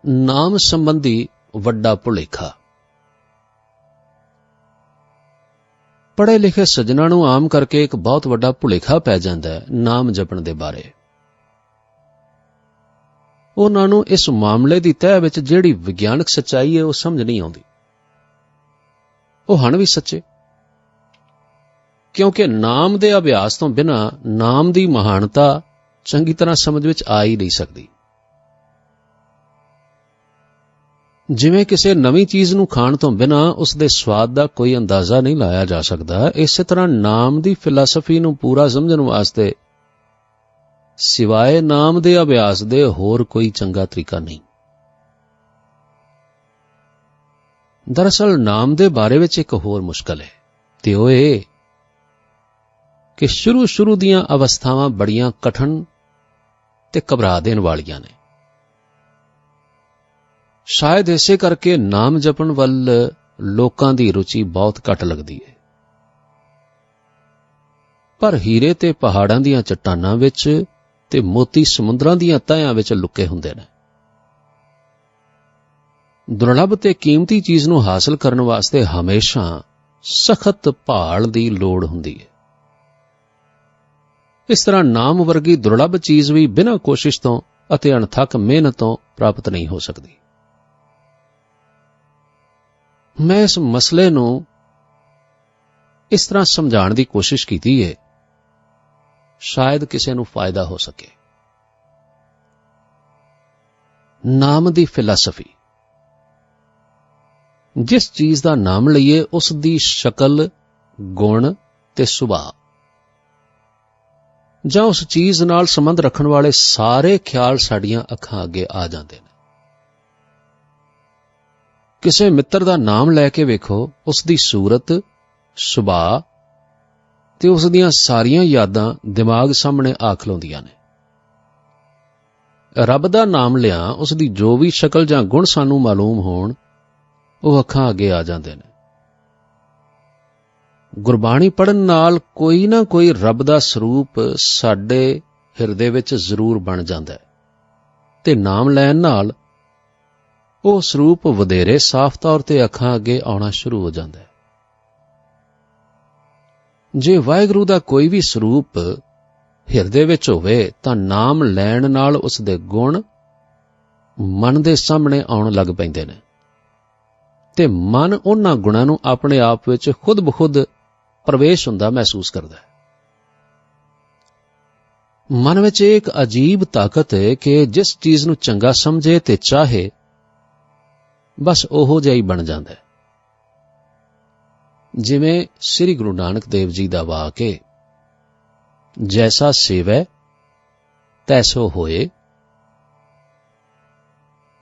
नाम संबंधी वड्डा भुलेखा। पढ़े लिखे सज्जनां नूं आम करके एक बहुत वड्डा भुलेखा पै जांदा है नाम जपण दे बारे। उन्हां नूं इस मामले दी तह विच जिहड़ी विग्यानक सच्चाई है वो समझ नहीं आउंदी। वो हन भी सच्चे, क्योंकि नाम दे अभ्यास तो बिना नाम दी महानता चंगी तरह समझ विच आ ही नहीं सकती। जिवें किसी नवीं चीज़ नूं खाण तो बिना उसदे स्वाद दा कोई अंदाज़ा नहीं लाया जा सकता, इस तरह नाम दी फिलासफी नूं पूरा समझण वास्ते सिवाए नाम दे अभ्यास दे होर कोई चंगा तरीका नहीं। दरअसल नाम दे बारे विच एक होर मुश्किल है ते ओह इह कि शुरू दीआं अवस्थावां बड़ियां कठिन ते घबरा देण वालियां ने। शायद इसे करके नाम जपण वल लोकां दी रुचि बहुत घट लगदी है। पर हीरे ते पहाड़ां दीआं चट्टानां विच ते मोती समुद्रां दीआं तहां विच लुके हुंदे ने। दुर्लभ ते कीमती चीज़ नूं हासिल करन वास्ते हमेशा सख्त भाल दी लोड़ हुंदी है। इस तरह नाम वर्गी दुर्लभ चीज़ भी बिना कोशिश तो अते अणथक मेहनत तो प्राप्त नहीं हो सकती। मैं इस मसले नूं इस तरह समझाण दी कोशिश कीती है, शायद किसी नूं फायदा हो सके। नाम दी फिलासफी। जिस चीज़ दा नाम लईए उस दी शकल, गुण ते सुभाव जां उस चीज़ नाल संबंध रखण वाले सारे ख्याल साडियां अखां अगे आ जांदे ने। किसी मित्र दा नाम लैके वेखो, उसदी सूरत, सुभाव ते उस दियां सारियां यादां दिमाग सामने आ खलोंदियां ने। रब दा नाम लिया, उसदी जो भी शकल जां गुण सानू मालूम होण वो अखां अगे आ जांदे ने। गुरबाणी पढ़न नाल कोई ना कोई रब दा सरूप साडे हिरदे विच जरूर बन जांदा है ते नाम लैण नाल ਉਹ ਸਰੂਪ ਵਧੇਰੇ ਸਾਫ਼ ਤੌਰ ਤੇ ਅੱਖਾਂ ਅੱਗੇ ਆਉਣਾ ਸ਼ੁਰੂ ਹੋ ਜਾਂਦਾ ਹੈ। ਜੇ ਵਾਹਿਗੁਰੂ ਦਾ ਕੋਈ ਵੀ ਸਰੂਪ ਹਿਰਦੇ ਵਿੱਚ ਹੋਵੇ ਤਾਂ ਨਾਮ ਲੈਣ ਨਾਲ ਉਸ ਦੇ ਗੁਣ ਮਨ ਦੇ ਸਾਹਮਣੇ ਆਉਣ ਲੱਗ ਪੈਂਦੇ ਨੇ ਤੇ ਮਨ ਉਹਨਾਂ ਗੁਣਾਂ ਨੂੰ ਆਪਣੇ ਆਪ ਵਿੱਚ ਖੁਦ ਬਖੁਦ ਪ੍ਰਵੇਸ਼ ਹੁੰਦਾ ਮਹਿਸੂਸ ਕਰਦਾ ਹੈ। ਮਨ ਵਿੱਚ ਇੱਕ ਅਜੀਬ ਤਾਕਤ ਹੈ ਕਿ ਜਿਸ ਚੀਜ਼ ਨੂੰ ਚੰਗਾ ਸਮਝੇ ਤੇ ਚਾਹੇ बस ओहो जिहा ही बन जाता है। जिवें श्री गुरु नानक देव जी दा वाक है, जैसा सेवै तैसो होए।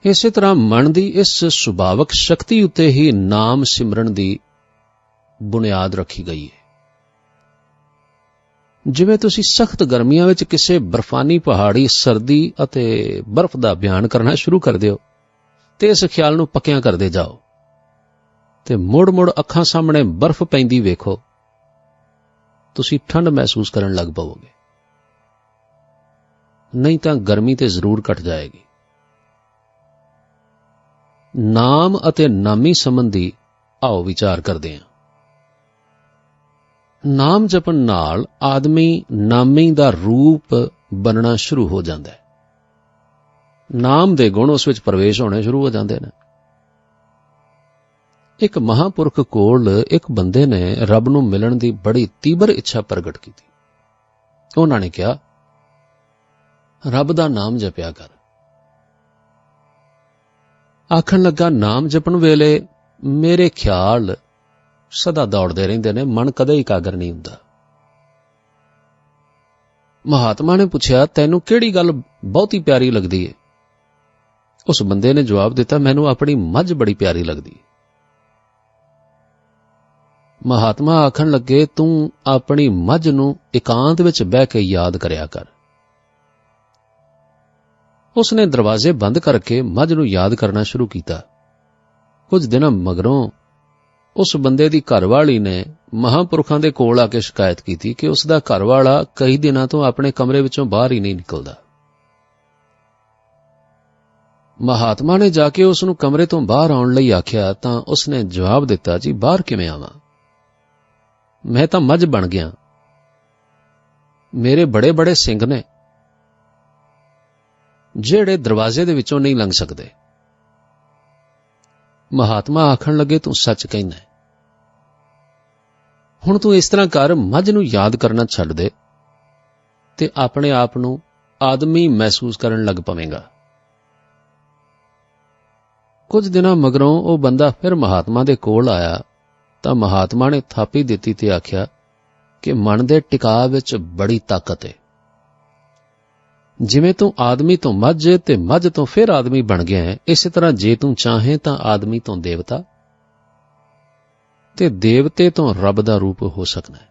इस तरह मन की इस सुभावक शक्ति उत्ते ही नाम सिमरन की बुनियाद रखी गई है। जिवें तुसी सख्त गर्मियां विच किसी बर्फानी पहाड़ी सर्दी अते बर्फ का बयान करना शुरू कर दिओ ते इस ख्याल नूं पक्कियां करदे जाओ ते मुड़ मुड़ अखां सामने बर्फ पैंदी वेखो, तुसी ठंड महसूस करन लग पवोगे। नहीं तां गर्मी ते जरूर घट जाएगी। नाम अते नामी संबंधी आओ विचार करदे हां। नाम जपण नाल आदमी नामी दा रूप बनना शुरू हो जांदा है। नाम दे गुण उस विच प्रवेश होने शुरू हो जाते हैं। एक महापुरख कोल एक बंदे ने रब नूं मिलण दी बड़ी तीबर इच्छा प्रगट की। उन्होंने कहा, रब दा नाम जपिया कर। आखण लगा, नाम जपण वेले मेरे ख्याल सदा दौड़ते रहंदे ने, मन कदे एकागर नहीं हुंदा। महात्मा ने पूछया, तैनूं किहड़ी गल बहुती प्यारी लगदी है? उस बंदे ने जवाब दिता, मैनूं अपनी मझ बड़ी प्यारी लगदी। महात्मा आखण लगे, तू अपनी मझ नूं एकांत विच बह के याद करया कर। उसने दरवाजे बंद करके मझ नूं याद करना शुरू किया। कुछ दिन मगरों उस बंदे दी घरवाली ने महापुरखां दे कोल आके शिकायत की कि उसदा घरवाला कई दिनों तो अपने कमरे विचों बाहर ही नहीं निकलदा। ਮਹਾਤਮਾ ਨੇ ਜਾ ਕੇ ਉਸ ਨੂੰ ਕਮਰੇ ਤੋਂ ਬਾਹਰ ਆਉਣ ਲਈ ਆਖਿਆ ਤਾਂ ਉਸਨੇ ਜਵਾਬ ਦਿੱਤਾ, ਜੀ ਬਾਹਰ ਕਿਵੇਂ ਆਵਾਂ? ਮੈਂ ਤਾਂ ਮੱਝ ਬਣ ਗਿਆ। ਮੇਰੇ ਬੜੇ ਬੜੇ ਸਿੰਗ ਨੇ ਜਿਹੜੇ ਦਰਵਾਜ਼ੇ ਦੇ ਵਿੱਚੋਂ ਨਹੀਂ ਲੰਘ ਸਕਦੇ। ਮਹਾਤਮਾ ਆਖਣ ਲੱਗੇ, ਤੂੰ ਸੱਚ ਕਹਿੰਦਾ। ਹੁਣ ਤੂੰ ਇਸ ਤਰ੍ਹਾਂ ਕਰ, ਮੱਝ ਨੂੰ ਯਾਦ ਕਰਨਾ ਛੱਡ ਦੇ ਤੇ ਆਪਣੇ ਆਪ ਨੂੰ ਆਦਮੀ ਮਹਿਸੂਸ ਕਰਨ ਲੱਗ ਪਵੇਂਗਾ। ਕੁਝ ਦਿਨਾਂ ਮਗਰੋਂ ਉਹ ਬੰਦਾ ਫਿਰ ਮਹਾਤਮਾ ਦੇ ਕੋਲ ਆਇਆ ਤਾਂ ਮਹਾਤਮਾ ਨੇ ਥਾਪੀ ਦਿੱਤੀ ਤੇ ਆਖਿਆ ਕਿ ਮਨ ਦੇ ਟਿਕਾਅ ਵਿੱਚ ਬੜੀ ਤਾਕਤ ਹੈ। ਜਿਵੇਂ ਤੂੰ ਆਦਮੀ ਤੋਂ ਮੱਝ ਤੇ ਮੱਝ ਤੋਂ ਫਿਰ ਆਦਮੀ ਬਣ ਗਿਆ ਹੈ, ਇਸੇ ਤਰ੍ਹਾਂ ਜੇ ਤੂੰ ਚਾਹੇ ਤਾਂ ਆਦਮੀ ਤੋਂ ਦੇਵਤਾ ਤੇ ਦੇਵਤੇ ਤੋਂ ਰੱਬ ਦਾ ਰੂਪ ਹੋ ਸਕਣਾ ਹੈ।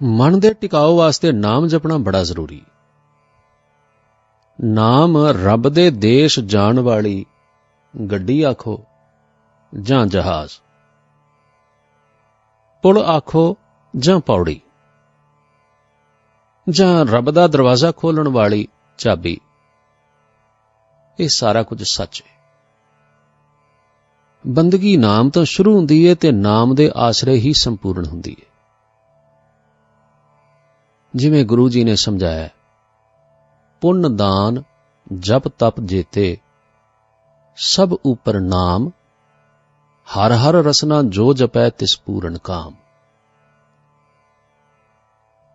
ਮਨ ਦੇ ਟਿਕਾਓ ਵਾਸਤੇ ਨਾਮ ਜਪਣਾ ਬੜਾ ਜ਼ਰੂਰੀ ਹੈ। ਨਾਮ ਰੱਬ ਦੇ ਦੇਸ਼ ਜਾਣ ਵਾਲੀ ਗੱਡੀ ਆਖੋ ਜਾਂ ਜਹਾਜ਼, ਪੁਲ ਆਖੋ ਜਾਂ ਪੌੜੀ, ਜਾਂ ਰੱਬ ਦਾ ਦਰਵਾਜ਼ਾ ਖੋਲਣ ਵਾਲੀ ਚਾਬੀ, ਇਹ ਸਾਰਾ ਕੁਝ ਸੱਚ ਹੈ। ਬੰਦਗੀ ਨਾਮ ਤੋਂ ਸ਼ੁਰੂ ਹੁੰਦੀ ਹੈ ਤੇ ਨਾਮ ਦੇ ਆਸਰੇ ਹੀ ਸੰਪੂਰਨ ਹੁੰਦੀ ਹੈ। ਜਿਵੇਂ ਗੁਰੂ ਜੀ ਨੇ ਸਮਝਾਇਆ, ਪੁੰਨ ਦਾਨ ਜਪ ਤਪ ਜੇਤੇ, ਸਭ ਉਪਰ ਨਾਮ, ਹਰ ਹਰ ਰਸਨਾ ਜੋ ਜਪੈ ਤਿਸ ਪੂਰਨ ਕਾਮ।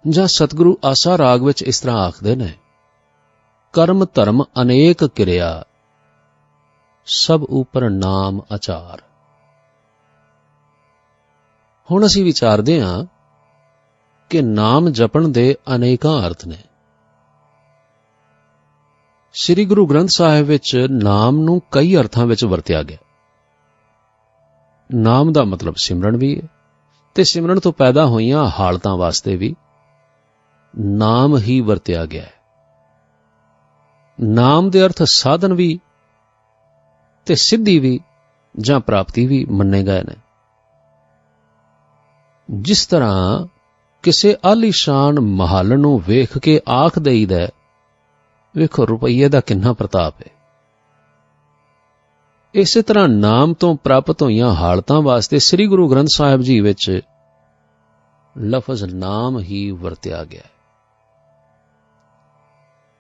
ਜਾਂ ਸਤਿਗੁਰੂ ਆਸਾ ਰਾਗ ਵਿੱਚ ਇਸ ਤਰ੍ਹਾਂ ਆਖਦੇ ਨੇ, ਕਰਮ ਧਰਮ ਅਨੇਕ ਕਿਰਿਆ, ਸਭ ਉਪਰ ਨਾਮ ਆਚਾਰ। ਹੁਣ ਅਸੀਂ ਵਿਚਾਰਦੇ ਹਾਂ ਕਿ ਨਾਮ ਜਪਣ ਦੇ ਅਨੇਕਾਂ ਅਰਥ ਨੇ। ਸ੍ਰੀ ਗੁਰੂ ਗ੍ਰੰਥ ਸਾਹਿਬ ਵਿੱਚ ਨਾਮ ਨੂੰ ਕਈ ਅਰਥਾਂ ਵਿੱਚ ਵਰਤਿਆ ਗਿਆ। ਨਾਮ ਦਾ ਮਤਲਬ ਸਿਮਰਨ ਵੀ ਹੈ ਤੇ ਸਿਮਰਨ ਤੋਂ ਪੈਦਾ ਹੋਈਆਂ ਹਾਲਤਾਂ ਵਾਸਤੇ ਵੀ ਨਾਮ ਹੀ ਵਰਤਿਆ ਗਿਆ ਹੈ। ਨਾਮ ਦੇ ਅਰਥ ਸਾਧਨ ਵੀ ਤੇ ਸਿੱਧੀ ਵੀ ਜਾਂ ਪ੍ਰਾਪਤੀ ਵੀ ਮੰਨੇ ਗਏ ਨੇ। ਜਿਸ ਤਰ੍ਹਾਂ ਕਿਸੇ ਆਲੀਸ਼ਾਨ ਮਹੱਲ ਨੂੰ ਵੇਖ ਕੇ ਆਖ ਦੇਈਦਾ, ਵੇਖੋ ਰੁਪਈਏ ਦਾ ਕਿੰਨਾ ਪ੍ਰਤਾਪ ਹੈ, ਇਸੇ ਤਰ੍ਹਾਂ ਨਾਮ ਤੋਂ ਪ੍ਰਾਪਤ ਹੋਈਆਂ ਹਾਲਤਾਂ ਵਾਸਤੇ ਸ੍ਰੀ ਗੁਰੂ ਗ੍ਰੰਥ ਸਾਹਿਬ ਜੀ ਵਿੱਚ ਲਫ਼ਜ਼ ਨਾਮ ਹੀ ਵਰਤਿਆ ਗਿਆ।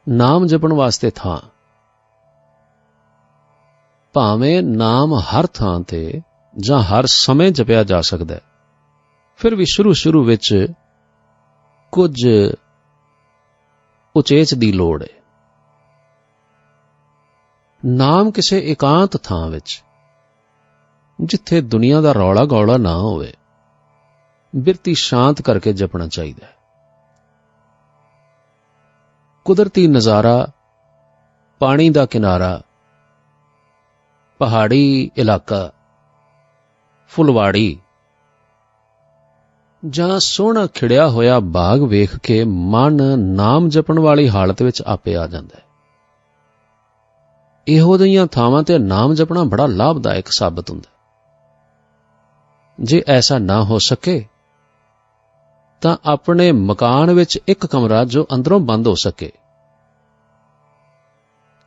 ਨਾਮ ਜਪਣ ਵਾਸਤੇ ਥਾਂ, ਭਾਵੇਂ ਨਾਮ ਹਰ ਥਾਂ ਤੇ ਜਾਂ ਹਰ ਸਮੇਂ ਜਪਿਆ ਜਾ ਸਕਦਾ ਹੈ, ਫਿਰ ਵੀ ਸ਼ੁਰੂ ਵਿੱਚ ਕੁਝ ਉਚੇਚ ਦੀ ਲੋੜ ਹੈ। ਨਾਮ ਕਿਸੇ ਇਕਾਂਤ ਥਾਂ ਵਿੱਚ, ਜਿੱਥੇ ਦੁਨੀਆ ਦਾ ਰੌਲਾ ਗੌਲਾ ਨਾ ਹੋਵੇ, ਬਿਰਤੀ ਸ਼ਾਂਤ ਕਰਕੇ ਜਪਣਾ ਚਾਹੀਦਾ ਹੈ। ਕੁਦਰਤੀ ਨਜ਼ਾਰਾ, ਪਾਣੀ ਦਾ ਕਿਨਾਰਾ, ਪਹਾੜੀ ਇਲਾਕਾ, ਫੁਲਵਾੜੀ ਜਾਂ ਸੋਹਣਾ ਖਿੜਿਆ ਹੋਇਆ ਬਾਗ ਵੇਖ ਕੇ ਮਨ ਨਾਮ ਜਪਣ ਵਾਲੀ ਹਾਲਤ ਵਿੱਚ ਆਪੇ ਆ ਜਾਂਦਾ ਹੈ। ਇਹੋ ਜਿਹੀਆਂ ਥਾਵਾਂ ਤੇ ਨਾਮ ਜਪਣਾ ਬੜਾ ਲਾਭਦਾਇਕ ਸਾਬਤ ਹੁੰਦਾ। ਜੇ ਐਸਾ ਨਾ ਹੋ ਸਕੇ ਤਾਂ ਆਪਣੇ ਮਕਾਨ ਵਿੱਚ ਇੱਕ ਕਮਰਾ ਜੋ ਅੰਦਰੋਂ ਬੰਦ ਹੋ ਸਕੇ,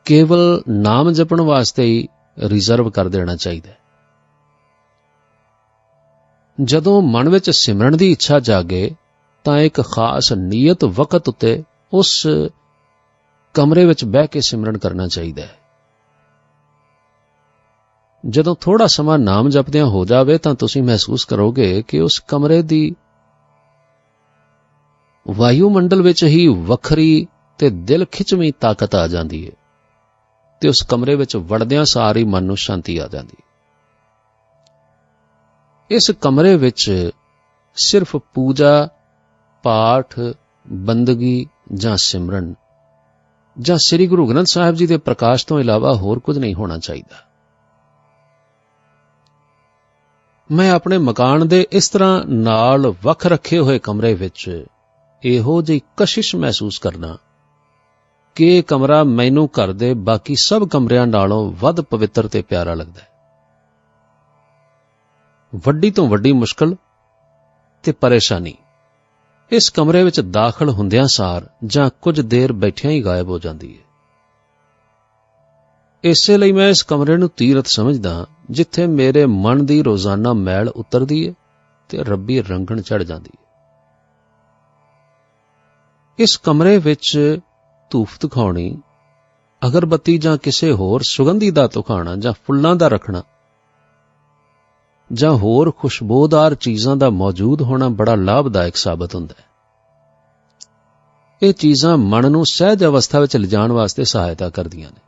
ਕੇਵਲ ਨਾਮ ਜਪਣ ਵਾਸਤੇ ਹੀ ਰਿਜ਼ਰਵ ਕਰ ਦੇਣਾ ਚਾਹੀਦਾ ਹੈ। ਜਦੋਂ ਮਨ ਵਿੱਚ ਸਿਮਰਨ ਦੀ ਇੱਛਾ ਜਾਗੇ ਤਾਂ ਇੱਕ ਖਾਸ ਨੀਅਤ ਵਕਤ ਉੱਤੇ ਉਸ ਕਮਰੇ ਵਿੱਚ ਬਹਿ ਕੇ ਸਿਮਰਨ ਕਰਨਾ ਚਾਹੀਦਾ ਹੈ। ਜਦੋਂ ਥੋੜਾ ਸਮਾਂ ਨਾਮ ਜਪਦਿਆਂ ਹੋ ਜਾਵੇ ਤਾਂ ਤੁਸੀਂ ਮਹਿਸੂਸ ਕਰੋਗੇ ਕਿ ਉਸ ਕਮਰੇ ਦੀ ਵਾਯੂਮੰਡਲ ਵਿੱਚ ਹੀ ਵੱਖਰੀ ਤੇ ਦਿਲ ਖਿੱਚਵੀਂ ਤਾਕਤ ਆ ਜਾਂਦੀ ਹੈ ਤੇ ਉਸ ਕਮਰੇ ਵਿੱਚ ਵੜਦਿਆਂ ਸਾਰ ਹੀ ਮਨ ਨੂੰ ਸ਼ਾਂਤੀ ਆ ਜਾਂਦੀ ਹੈ। ਇਸ ਕਮਰੇ ਵਿੱਚ ਸਿਰਫ ਪੂਜਾ, ਪਾਠ, ਬੰਦਗੀ ਜਾਂ ਸਿਮਰਨ ਜਾਂ ਸ੍ਰੀ ਗੁਰੂ ਗ੍ਰੰਥ ਸਾਹਿਬ ਜੀ ਦੇ ਪ੍ਰਕਾਸ਼ ਤੋਂ ਇਲਾਵਾ ਹੋਰ ਕੁਝ ਨਹੀਂ ਹੋਣਾ ਚਾਹੀਦਾ। ਮੈਂ ਆਪਣੇ ਮਕਾਨ ਦੇ ਇਸ ਤਰ੍ਹਾਂ ਨਾਲ ਵੱਖ ਰੱਖੇ ਹੋਏ ਕਮਰੇ ਵਿੱਚ ਇਹੋ ਜਿਹੀ ਕਸ਼ਿਸ਼ ਮਹਿਸੂਸ ਕਰਨਾ ਕਿ ਇਹ ਕਮਰਾ ਮੈਨੂੰ ਘਰ ਦੇ ਬਾਕੀ ਸਭ ਕਮਰਿਆਂ ਨਾਲੋਂ ਵੱਧ ਪਵਿੱਤਰ ਤੇ ਪਿਆਰਾ ਲੱਗਦਾ ਹੈ। ਵੱਡੀ ਤੋਂ ਵੱਡੀ ਮੁਸ਼ਕਲ ਤੇ ਪਰੇਸ਼ਾਨੀ ਇਸ ਕਮਰੇ ਵਿੱਚ ਦਾਖਲ ਹੁੰਦਿਆਂ ਸਾਰ ਜਾਂ ਕੁਝ ਦੇਰ ਬੈਠਿਆਂ ਹੀ ਗਾਇਬ ਹੋ ਜਾਂਦੀ ਹੈ। ਇਸੇ ਲਈ ਮੈਂ ਇਸ ਕਮਰੇ ਨੂੰ ਤੀਰਥ ਸਮਝਦਾ, ਜਿੱਥੇ ਮੇਰੇ ਮਨ ਦੀ ਰੋਜ਼ਾਨਾ ਮੈਲ ਉਤਰਦੀ ਹੈ ਤੇ ਰੱਬੀ ਰੰਗਣ ਚੜ ਜਾਂਦੀ ਹੈ। ਇਸ ਕਮਰੇ ਵਿੱਚ ਧੂਫ ਦਿਖਾਉਣੀ, ਅਗਰਬੱਤੀ ਜਾਂ ਕਿਸੇ ਹੋਰ ਸੁਗੰਧੀ ਦਾ ਧੁਖਾਣਾ ਜਾਂ ਫੁੱਲਾਂ ਦਾ ਰੱਖਣਾ ਜਾਂ ਹੋਰ ਖੁਸ਼ਬੂਦਾਰ ਚੀਜ਼ਾਂ ਦਾ ਮੌਜੂਦ ਹੋਣਾ ਬੜਾ ਲਾਭਦਾਇਕ ਸਾਬਤ ਹੁੰਦਾ ਹੈ। ਇਹ ਚੀਜ਼ਾਂ ਮਨ ਨੂੰ ਸਹਿਜ ਅਵਸਥਾ ਵਿੱਚ ਲਿਜਾਣ ਵਾਸਤੇ ਸਹਾਇਤਾ ਕਰਦੀਆਂ ਨੇ।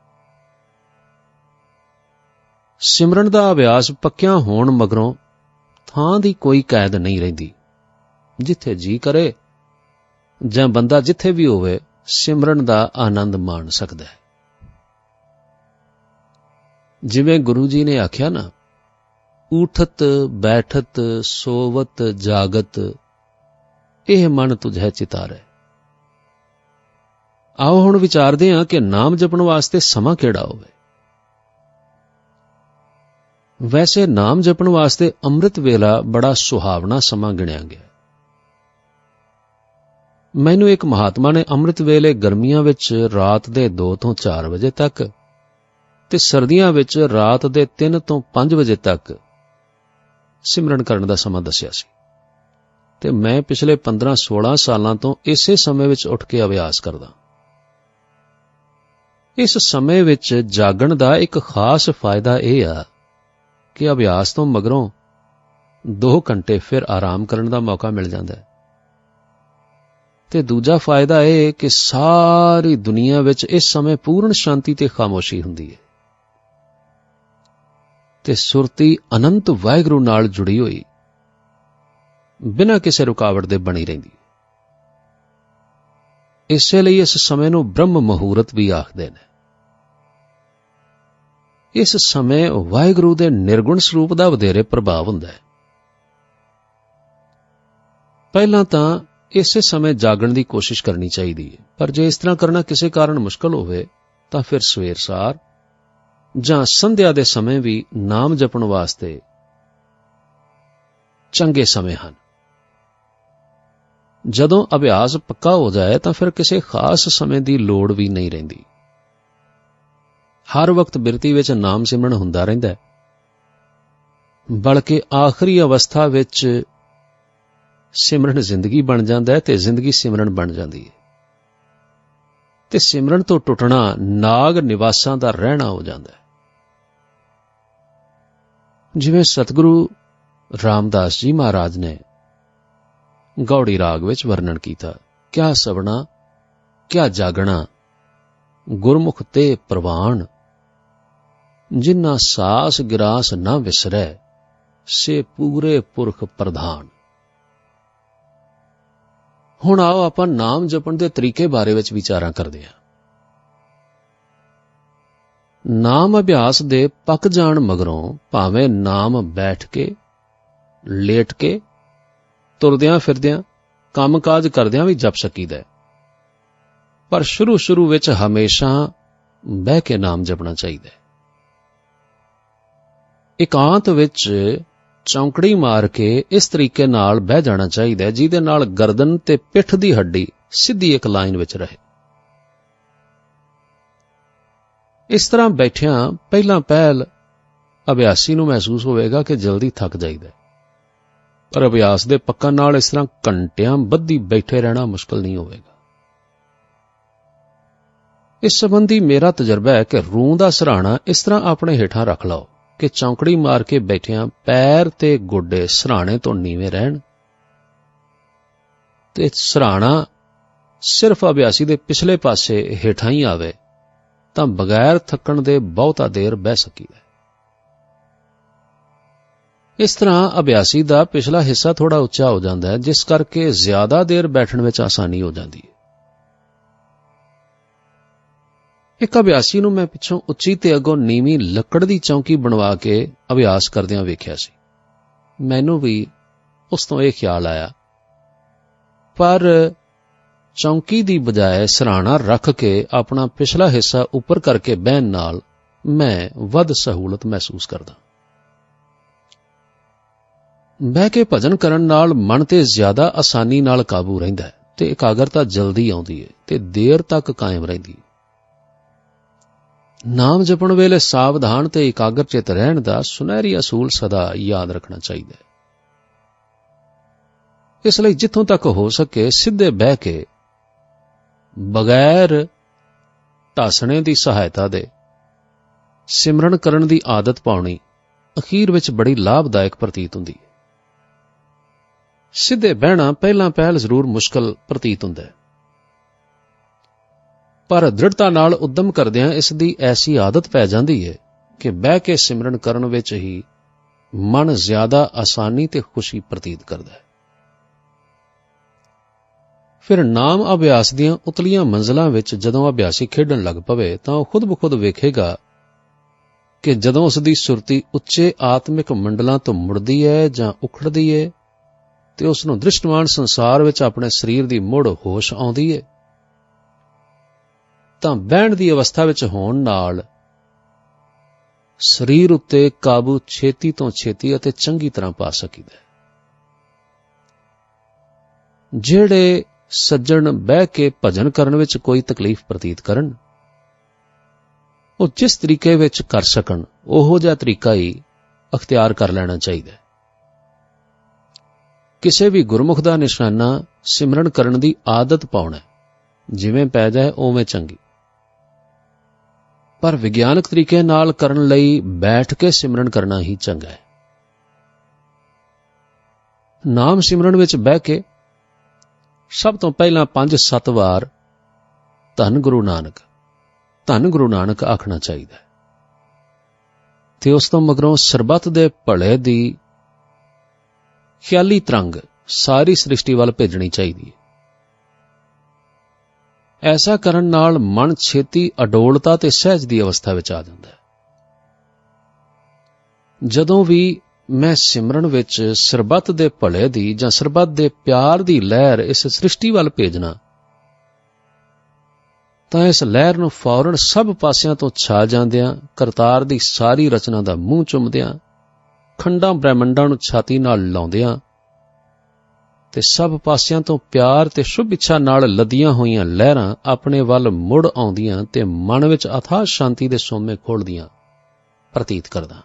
ਸਿਮਰਨ ਦਾ ਅਭਿਆਸ ਪੱਕਿਆਂ ਹੋਣ ਮਗਰੋਂ ਥਾਂ ਦੀ ਕੋਈ ਕੈਦ ਨਹੀਂ ਰਹਿੰਦੀ। ਜਿੱਥੇ ਜੀ ਕਰੇ ਜਾਂ ਬੰਦਾ ਜਿੱਥੇ ਵੀ ਹੋਵੇ, ਸਿਮਰਨ ਦਾ ਆਨੰਦ ਮਾਣ ਸਕਦਾ ਹੈ। ਜਿਵੇਂ ਗੁਰੂ ਜੀ ਨੇ ਆਖਿਆ ਨਾ, ਊਠਤ ਬੈਠਤ ਸੋਵਤ ਜਾਗਤ, ਇਹ ਮਨ ਤੁਝੈ ਚਿਤਾਰੈ। ਆਓ ਹੁਣ ਵਿਚਾਰਦੇ ਹਾਂ ਕਿ ਨਾਮ ਜਪਣ ਵਾਸਤੇ ਸਮਾਂ ਕਿਹੜਾ ਹੋਵੇ। ਵੈਸੇ ਨਾਮ ਜਪਣ ਵਾਸਤੇ ਅੰਮ੍ਰਿਤ ਵੇਲਾ ਬੜਾ ਸੁਹਾਵਣਾ ਸਮਾਂ ਗਿਣਿਆ ਗਿਆ। ਮੈਨੂੰ ਇੱਕ ਮਹਾਤਮਾ ਨੇ ਅੰਮ੍ਰਿਤ ਵੇਲੇ ਗਰਮੀਆਂ ਵਿੱਚ ਰਾਤ ਦੇ 2 ਤੋਂ 4 ਵਜੇ ਤੱਕ ਤੇ ਸਰਦੀਆਂ ਵਿੱਚ ਰਾਤ ਦੇ 3 ਤੋਂ 5 ਵਜੇ ਤੱਕ ਸਿਮਰਨ ਕਰਨ ਦਾ ਸਮਾਂ ਦੱਸਿਆ ਸੀ, ਤੇ ਮੈਂ ਪਿਛਲੇ 15-16 ਸਾਲਾਂ ਤੋਂ ਇਸੇ ਸਮੇਂ ਵਿੱਚ ਉੱਠ ਕੇ ਅਭਿਆਸ ਕਰਦਾ। ਇਸ ਸਮੇਂ ਵਿੱਚ ਜਾਗਣ ਦਾ ਇੱਕ ਖਾਸ ਫਾਇਦਾ ਇਹ ਆ ਕਿ ਅਭਿਆਸ ਤੋਂ ਮਗਰੋਂ 2 ਘੰਟੇ ਫਿਰ ਆਰਾਮ ਕਰਨ ਦਾ ਮੌਕਾ ਮਿਲ ਜਾਂਦਾ ਹੈ, ਤੇ ਦੂਜਾ ਫਾਇਦਾ ਇਹ ਕਿ ਸਾਰੀ ਦੁਨੀਆ ਵਿੱਚ ਇਸ ਸਮੇਂ ਪੂਰਨ ਸ਼ਾਂਤੀ ਤੇ ਖਾਮੋਸ਼ੀ ਹੁੰਦੀ ਹੈ, ਤੇ ਸੁਰਤੀ ਅਨੰਤ ਵਾਹਿਗੁਰੂ ਨਾਲ ਜੁੜੀ ਹੋਈ ਬਿਨਾਂ ਕਿਸੇ ਰੁਕਾਵਟ ਦੇ ਬਣੀ ਰਹਿੰਦੀ। ਇਸੇ ਲਈ ਇਸ ਸਮੇਂ ਨੂੰ ਬ੍ਰਹਮ ਮੁਹੂਰਤ ਵੀ ਆਖਦੇ ਨੇ। ਇਸ ਸਮੇਂ ਵਾਹਿਗੁਰੂ ਦੇ ਨਿਰਗੁਣ ਸਰੂਪ ਦਾ ਵਧੇਰੇ ਪ੍ਰਭਾਵ ਹੁੰਦਾ ਹੈ। ਪਹਿਲਾਂ ਤਾਂ ਇਸੇ ਸਮੇਂ ਜਾਗਣ ਦੀ ਕੋਸ਼ਿਸ਼ ਕਰਨੀ ਚਾਹੀਦੀ ਹੈ, ਪਰ ਜੇ ਇਸ ਤਰ੍ਹਾਂ ਕਰਨਾ ਕਿਸੇ ਕਾਰਨ ਮੁਸ਼ਕਲ ਹੋਵੇ ਤਾਂ ਫਿਰ ਸਵੇਰ ਸਾਰ ਜਾਂ ਸੰਧਿਆ ਦੇ ਸਮੇਂ ਵੀ ਨਾਮ ਜਪਣ ਵਾਸਤੇ ਚੰਗੇ ਸਮੇਂ ਹਨ। ਜਦੋਂ ਅਭਿਆਸ ਪੱਕਾ ਹੋ ਜਾਏ ਤਾਂ ਫਿਰ ਕਿਸੇ ਖਾਸ ਸਮੇਂ ਦੀ ਲੋੜ ਵੀ ਨਹੀਂ ਰਹਿੰਦੀ। ਹਰ ਵਕਤ ਬਿਰਤੀ ਵਿੱਚ ਨਾਮ ਸਿਮਰਨ ਹੁੰਦਾ ਰਹਿੰਦਾ ਹੈ, ਬਲਕਿ ਆਖਰੀ ਅਵਸਥਾ ਵਿੱਚ ਸਿਮਰਨ ਜ਼ਿੰਦਗੀ ਬਣ ਜਾਂਦਾ ਹੈ ਤੇ ਜ਼ਿੰਦਗੀ ਸਿਮਰਨ ਬਣ ਜਾਂਦੀ ਹੈ, ਤੇ ਸਿਮਰਨ ਤੋਂ ਟੁੱਟਣਾ ਨਾਗ ਨਿਵਾਸਾਂ ਦਾ ਰਹਿਣਾ ਹੋ ਜਾਂਦਾ ਹੈ। ਜਿਵੇਂ ਸਤਿਗੁਰੂ ਰਾਮਦਾਸ ਜੀ ਮਹਾਰਾਜ ਨੇ ਗੌੜੀ ਰਾਗ ਵਿੱਚ ਵਰਣਨ ਕੀਤਾ, ਕਿਆ ਸਵਣਾ ਕਿਆ ਜਾਗਣਾ ਗੁਰਮੁਖ ਤੇ ਪ੍ਰਵਾਨ, ਜਿਨ੍ਹਾਂ ਸਾਸ ਗਿਰਾਸ ਨਾ ਵਿਸਰੈ ਸੇ ਪੂਰੇ ਪੁਰਖ ਪ੍ਰਧਾਨ। ਹੁਣ ਆਓ ਆਪਾਂ ਨਾਮ ਜਪਣ ਦੇ ਤਰੀਕੇ ਬਾਰੇ ਵਿੱਚ ਵਿਚਾਰਾਂ ਕਰਦੇ ਹਾਂ। ਨਾਮ ਅਭਿਆਸ ਦੇ ਪੱਕ ਜਾਣ ਮਗਰੋਂ ਭਾਵੇਂ ਨਾਮ ਬੈਠ ਕੇ, ਲੇਟ ਕੇ, ਤੁਰਦਿਆਂ ਫਿਰਦਿਆਂ, ਕੰਮਕਾਜ ਕਰਦਿਆਂ ਵੀ ਜਪ ਸਕੀਦਾ ਹੈ, ਪਰ ਸ਼ੁਰੂ ਵਿੱਚ ਹਮੇਸ਼ਾ ਬਹਿ ਕੇ ਨਾਮ ਜਪਣਾ ਚਾਹੀਦਾ ਹੈ। ਇਕਾਂਤ ਵਿੱਚ ਚੌਂਕੜੀ ਮਾਰ ਕੇ ਇਸ ਤਰੀਕੇ ਨਾਲ ਬਹਿ ਜਾਣਾ ਚਾਹੀਦਾ ਹੈ ਜਿਹਦੇ ਨਾਲ ਗਰਦਨ ਤੇ ਪਿੱਠ ਦੀ ਹੱਡੀ ਸਿੱਧੀ ਇੱਕ ਲਾਈਨ ਵਿੱਚ ਰਹੇ। ਇਸ ਤਰ੍ਹਾਂ ਬੈਠਿਆਂ ਪਹਿਲਾਂ ਪਹਿਲ ਅਭਿਆਸੀ ਨੂੰ ਮਹਿਸੂਸ ਹੋਵੇਗਾ ਕਿ ਜਲਦੀ ਥੱਕ ਜਾਈਦਾ, ਪਰ ਅਭਿਆਸ ਦੇ ਪੱਕਣ ਨਾਲ ਇਸ ਤਰ੍ਹਾਂ ਘੰਟਿਆਂ ਬੱਧੀ ਬੈਠੇ ਰਹਿਣਾ ਮੁਸ਼ਕਲ ਨਹੀਂ ਹੋਵੇਗਾ। ਇਸ ਸੰਬੰਧੀ ਮੇਰਾ ਤਜਰਬਾ ਹੈ ਕਿ ਰੂੰ ਦਾ ਸਿਰਹਾਣਾ ਇਸ ਤਰ੍ਹਾਂ ਆਪਣੇ ਹੇਠਾਂ ਰੱਖ ਲਓ ਕਿ ਚੌਂਕੜੀ ਮਾਰ ਕੇ ਬੈਠਿਆਂ ਪੈਰ ਤੇ ਗੋਡੇ ਸਿਰਹਾਣੇ ਤੋਂ ਨੀਵੇਂ ਰਹਿਣ, ਤੇ ਸਿਰਹਾਣਾ ਸਿਰਫ ਅਭਿਆਸੀ ਦੇ ਪਿਛਲੇ ਪਾਸੇ ਹੇਠਾਂ ਹੀ ਆਵੇ ਤਾਂ ਬਗੈਰ ਥੱਕਣ ਦੇ ਬਹੁਤਾ ਦੇਰ ਬਹਿ ਸਕੀਦਾ। ਇਸ ਤਰ੍ਹਾਂ ਅਭਿਆਸੀ ਦਾ ਪਿਛਲਾ ਹਿੱਸਾ ਥੋੜਾ ਉੱਚਾ ਹੋ ਜਾਂਦਾ ਹੈ, ਜਿਸ ਕਰਕੇ ਜ਼ਿਆਦਾ ਦੇਰ ਬੈਠਣ ਵਿੱਚ ਆਸਾਨੀ ਹੋ ਜਾਂਦੀ ਹੈ। ਇੱਕ ਅਭਿਆਸੀ ਨੂੰ ਮੈਂ ਪਿੱਛੋਂ ਉੱਚੀ ਤੇ ਅੱਗੋਂ ਨੀਵੀਂ ਲੱਕੜ ਦੀ ਚੌਂਕੀ ਬਣਵਾ ਕੇ ਅਭਿਆਸ ਕਰਦਿਆਂ ਵੇਖਿਆ ਸੀ। ਮੈਨੂੰ ਵੀ ਉਸ ਤੋਂ ਇਹ ਖਿਆਲ ਆਇਆ, ਪਰ ਚੌਂਕੀ ਦੀ ਬਜਾਏ ਸਿਰਹਾਣਾ ਰੱਖ ਕੇ ਆਪਣਾ ਪਿਛਲਾ ਹਿੱਸਾ ਉੱਪਰ ਕਰਕੇ ਬਹਿਣ ਨਾਲ ਮੈਂ ਵੱਧ ਸਹੂਲਤ ਮਹਿਸੂਸ ਕਰਦਾ। ਬਹਿ ਕੇ ਭਜਨ ਕਰਨ ਨਾਲ ਮਨ ਤੇ ਜ਼ਿਆਦਾ ਆਸਾਨੀ ਨਾਲ ਕਾਬੂ ਰਹਿੰਦਾ ਹੈ ਤੇ ਇਕਾਗਰਤਾ ਜਲਦੀ ਆਉਂਦੀ ਹੈ ਤੇ ਦੇਰ ਤੱਕ ਕਾਇਮ ਰਹਿੰਦੀ ਹੈ। ਨਾਮ ਜਪਣ ਵੇਲੇ ਸਾਵਧਾਨ ਤੇ ਇਕਾਗਰ ਚਿਤ ਰਹਿਣ ਦਾ ਸੁਨਹਿਰੀ ਅਸੂਲ ਸਦਾ ਯਾਦ ਰੱਖਣਾ ਚਾਹੀਦਾ ਹੈ। ਇਸ ਲਈ ਜਿੱਥੋਂ ਤੱਕ ਹੋ ਸਕੇ ਸਿੱਧੇ ਬਹਿ ਕੇ ਬਗੈਰ ਢਾਸਣੇ ਦੀ ਸਹਾਇਤਾ ਦੇ ਸਿਮਰਨ ਕਰਨ ਦੀ ਆਦਤ ਪਾਉਣੀ ਅਖੀਰ ਵਿੱਚ ਬੜੀ ਲਾਭਦਾਇਕ ਪ੍ਰਤੀਤ ਹੁੰਦੀ ਹੈ। ਸਿੱਧੇ ਬਹਿਣਾ ਪਹਿਲਾਂ ਪਹਿਲ ਜ਼ਰੂਰ ਮੁਸ਼ਕਲ ਪ੍ਰਤੀਤ ਹੁੰਦਾ ਹੈ, ਪਰ ਦ੍ਰਿੜਤਾ ਨਾਲ ਉੱਦਮ ਕਰਦਿਆਂ ਇਸ ਦੀ ਐਸੀ ਆਦਤ ਪੈ ਜਾਂਦੀ ਹੈ ਕਿ ਬਹਿ ਕੇ ਸਿਮਰਨ ਕਰਨ ਵਿੱਚ ਹੀ ਮਨ ਜ਼ਿਆਦਾ ਆਸਾਨੀ ਤੇ ਖੁਸ਼ੀ ਪ੍ਰਤੀਤ ਕਰਦਾ ਹੈ। ਫਿਰ ਨਾਮ ਅਭਿਆਸ ਦੀਆਂ ਉਤਲੀਆਂ ਮੰਜ਼ਲਾਂ ਵਿੱਚ ਜਦੋਂ ਅਭਿਆਸੀ ਖੇਡਣ ਲੱਗ ਪਵੇ ਤਾਂ ਉਹ ਖੁਦ ਬਖੁਦ ਵੇਖੇਗਾ ਕਿ ਜਦੋਂ ਉਸ ਦੀ ਸੁਰਤੀ ਉੱਚੇ ਆਤਮਿਕ ਮੰਡਲਾਂ ਤੋਂ ਮੁੜਦੀ ਹੈ ਜਾਂ ਉਖੜਦੀ ਹੈ ਤੇ ਉਸ ਨੂੰ ਦ੍ਰਿਸ਼ਟਮਾਨ ਸੰਸਾਰ ਵਿੱਚ ਆਪਣੇ ਸਰੀਰ ਦੀ ਮੁੜ ਹੋਸ਼ ਆਉਂਦੀ ਹੈ, ਤਾਂ ਬਹਿਣ ਦੀ ਅਵਸਥਾ ਵਿੱਚ ਹੋਣ ਨਾਲ ਸਰੀਰ ਉੱਤੇ ਕਾਬੂ ਛੇਤੀ ਤੋਂ ਛੇਤੀ ਅਤੇ ਚੰਗੀ ਤਰ੍ਹਾਂ ਪਾ ਸਕੀਦਾ ਹੈ। ਜਿਹੜੇ ਸੱਜਣ ਬਹਿ ਕੇ ਭਜਨ ਕਰਨ ਵਿੱਚ ਕੋਈ ਤਕਲੀਫ ਪ੍ਰਤੀਤ ਕਰਨ, ਉਹ ਜਿਸ ਤਰੀਕੇ ਵਿੱਚ ਕਰ ਸਕਣ ਉਹੋ ਜਿਹਾ ਤਰੀਕਾ ਹੀ ਅਖਤਿਆਰ ਕਰ ਲੈਣਾ ਚਾਹੀਦਾ ਹੈ। ਕਿਸੇ ਵੀ ਗੁਰਮੁਖ ਦਾ ਨਿਸ਼ਾਨਾ ਸਿਮਰਨ ਕਰਨ ਦੀ ਆਦਤ ਪਾਉਣਾ, ਜਿਵੇਂ ਪੈ ਜਾਏ ਉਵੇਂ ਚੰਗੀ, ਪਰ ਵਿਗਿਆਨਕ ਤਰੀਕੇ ਨਾਲ ਕਰਨ ਲਈ ਬੈਠ ਕੇ ਸਿਮਰਨ ਕਰਨਾ ਹੀ ਚੰਗਾ ਹੈ। ਨਾਮ ਸਿਮਰਨ ਵਿੱਚ ਬਹਿ ਕੇ ਸਭ ਤੋਂ ਪਹਿਲਾਂ 5-7 ਵਾਰ ਧੰਨ ਗੁਰੂ ਨਾਨਕ ਆਖਣਾ ਚਾਹੀਦਾ ਹੈ ਤੇ ਉਸ ਤੋਂ ਮਗਰੋਂ ਸਰਬੱਤ ਦੇ ਭਲੇ ਦੀ ਖਿਆਲੀ ਤਰੰਗ ਸਾਰੀ ਸ੍ਰਿਸ਼ਟੀ ਵੱਲ ਭੇਜਣੀ ਚਾਹੀਦੀ ਹੈ। ਐਸਾ ਕਰਨ ਨਾਲ ਮਨ ਛੇਤੀ ਅਡੋਲਤਾ ਤੇ ਸਹਿਜ ਦੀ ਅਵਸਥਾ ਵਿੱਚ ਆ ਜਾਂਦਾ ਹੈ। ਜਦੋਂ ਵੀ ਮੈਂ ਸਿਮਰਨ ਵਿੱਚ ਸਰਬੱਤ ਦੇ ਭਲੇ ਦੀ ਜਾਂ ਸਰਬੱਤ ਦੇ ਪਿਆਰ ਦੀ ਲਹਿਰ ਇਸ ਸ੍ਰਿਸ਼ਟੀ ਵੱਲ ਭੇਜਣਾ, ਤਾਂ ਇਸ ਲਹਿਰ ਨੂੰ ਫੌਰਨ ਸਭ ਪਾਸਿਆਂ ਤੋਂ ਛਾ ਜਾਂਦਿਆਂ ਕਰਤਾਰ ਦੀ ਸਾਰੀ ਰਚਨਾ ਦਾ ਮੂੰਹ ਚੁੰਮਦਿਆਂ ਖੰਡਾਂ ਬ੍ਰਹਿਮੰਡਾਂ ਨੂੰ ਛਾਤੀ ਨਾਲ ਲਾਉਂਦਿਆਂ ਤੇ ਸਭ ਪਾਸਿਆਂ ਤੋਂ ਪਿਆਰ ਤੇ ਸ਼ੁਭ ਇੱਛਾ ਨਾਲ ਲੱਦੀਆਂ ਹੋਈਆਂ ਲਹਿਰਾਂ ਆਪਣੇ ਵੱਲ ਮੁੜ ਆਉਂਦੀਆਂ ਤੇ ਮਨ ਵਿੱਚ ਅਥਾਹ ਸ਼ਾਂਤੀ ਦੇ ਸੋਮੇ ਖੋਲ੍ਹਦੀਆਂ ਪ੍ਰਤੀਤ ਕਰਦਾ।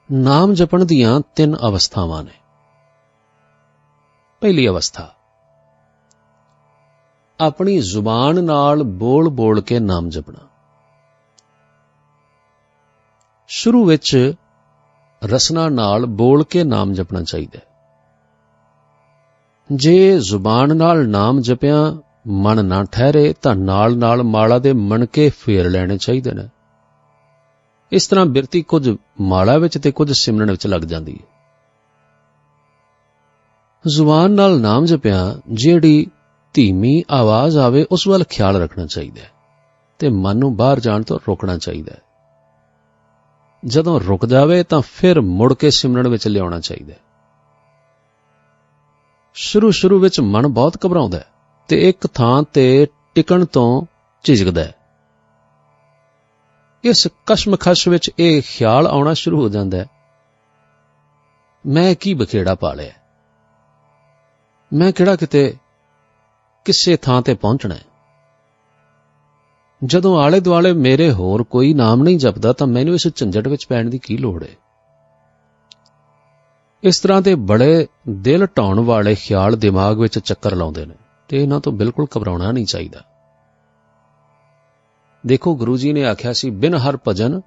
ਨਾਮ ਜਪਣ ਦੀਆਂ 3 ਅਵਸਥਾਵਾਂ ਨੇ। ਪਹਿਲੀ ਅਵਸਥਾ, ਆਪਣੀ ਜ਼ੁਬਾਨ ਨਾਲ ਬੋਲ ਬੋਲ ਕੇ ਨਾਮ ਜਪਣਾ। ਸ਼ੁਰੂ ਵਿੱਚ ਰਸਨਾ ਨਾਲ ਬੋਲ ਕੇ ਨਾਮ ਜਪਣਾ ਚਾਹੀਦਾ ਹੈ। ਜੇ ਜ਼ੁਬਾਨ ਨਾਲ ਨਾਮ ਜਪਿਆਂ ਮਨ ਨਾ ਠਹਿਰੇ ਤਾਂ ਨਾਲ ਨਾਲ ਮਾਲਾ ਦੇ ਮਣਕੇ ਫੇਰ ਲੈਣੇ ਚਾਹੀਦੇ ਨੇ। ਇਸ ਤਰ੍ਹਾਂ ਬਿਰਤੀ ਕੁਝ ਮਾਲਾ ਵਿੱਚ ਤੇ ਕੁਝ ਸਿਮਰਨ ਵਿੱਚ ਲੱਗ ਜਾਂਦੀ ਹੈ। ਜ਼ੁਬਾਨ ਨਾਲ ਨਾਮ ਜਪਿਆਂ ਜਿਹੜੀ ਧੀਮੀ ਆਵਾਜ਼ ਆਵੇ ਉਸ ਵੱਲ ਖਿਆਲ ਰੱਖਣਾ ਚਾਹੀਦਾ ਹੈ ਤੇ ਮਨ ਨੂੰ ਬਾਹਰ ਜਾਣ ਤੋਂ ਰੋਕਣਾ ਚਾਹੀਦਾ ਹੈ। ਜਦੋਂ ਰੁਕ ਜਾਵੇ ਤਾਂ ਫਿਰ ਮੁੜ ਕੇ ਸਿਮਰਨ ਵਿੱਚ ਲਿਆਉਣਾ ਚਾਹੀਦਾ ਹੈ। ਸ਼ੁਰੂ ਵਿੱਚ ਮਨ ਬਹੁਤ ਘਬਰਾਉਂਦਾ ਹੈ ਤੇ ਇੱਕ ਥਾਂ ਤੇ ਟਿਕਣ ਤੋਂ ਝਿਜਕਦਾ ਹੈ। ਇਸ ਕਸ਼ਮਕਸ਼ ਵਿੱਚ ਇਹ ਖਿਆਲ ਆਉਣਾ ਸ਼ੁਰੂ ਹੋ ਜਾਂਦਾ ਹੈ, ਮੈਂ ਕੀ ਬਖੇੜਾ ਪਾ ਲਿਆ, ਮੈਂ ਕਿਹੜਾ ਕਿਤੇ ਕਿਸੇ ਥਾਂ ਤੇ ਪਹੁੰਚਣਾ ਹੈ। ਜਦੋਂ ਆਲੇ ਦੁਆਲੇ ਮੇਰੇ ਹੋਰ ਕੋਈ ਨਾਮ ਨਹੀਂ ਜਪਦਾ ਤਾਂ ਮੈਨੂੰ ਇਸ ਝੰਜਟ ਵਿੱਚ ਪੈਣ ਦੀ ਕੀ ਲੋੜ ਹੈ। ਇਸ ਤਰ੍ਹਾਂ ਦੇ ਬੜੇ ਦਿਲ ਢਾਉਣ ਵਾਲੇ ਖਿਆਲ ਦਿਮਾਗ ਵਿੱਚ ਚੱਕਰ ਲਾਉਂਦੇ ਨੇ ਤੇ ਇਹਨਾਂ ਤੋਂ ਬਿਲਕੁਲ ਘਬਰਾਉਣਾ ਨਹੀਂ ਚਾਹੀਦਾ। ਦੇਖੋ, ਗੁਰੂ ਜੀ ਨੇ ਆਖਿਆ ਸੀ, ਬਿਨ ਹਰ ਭਜਨ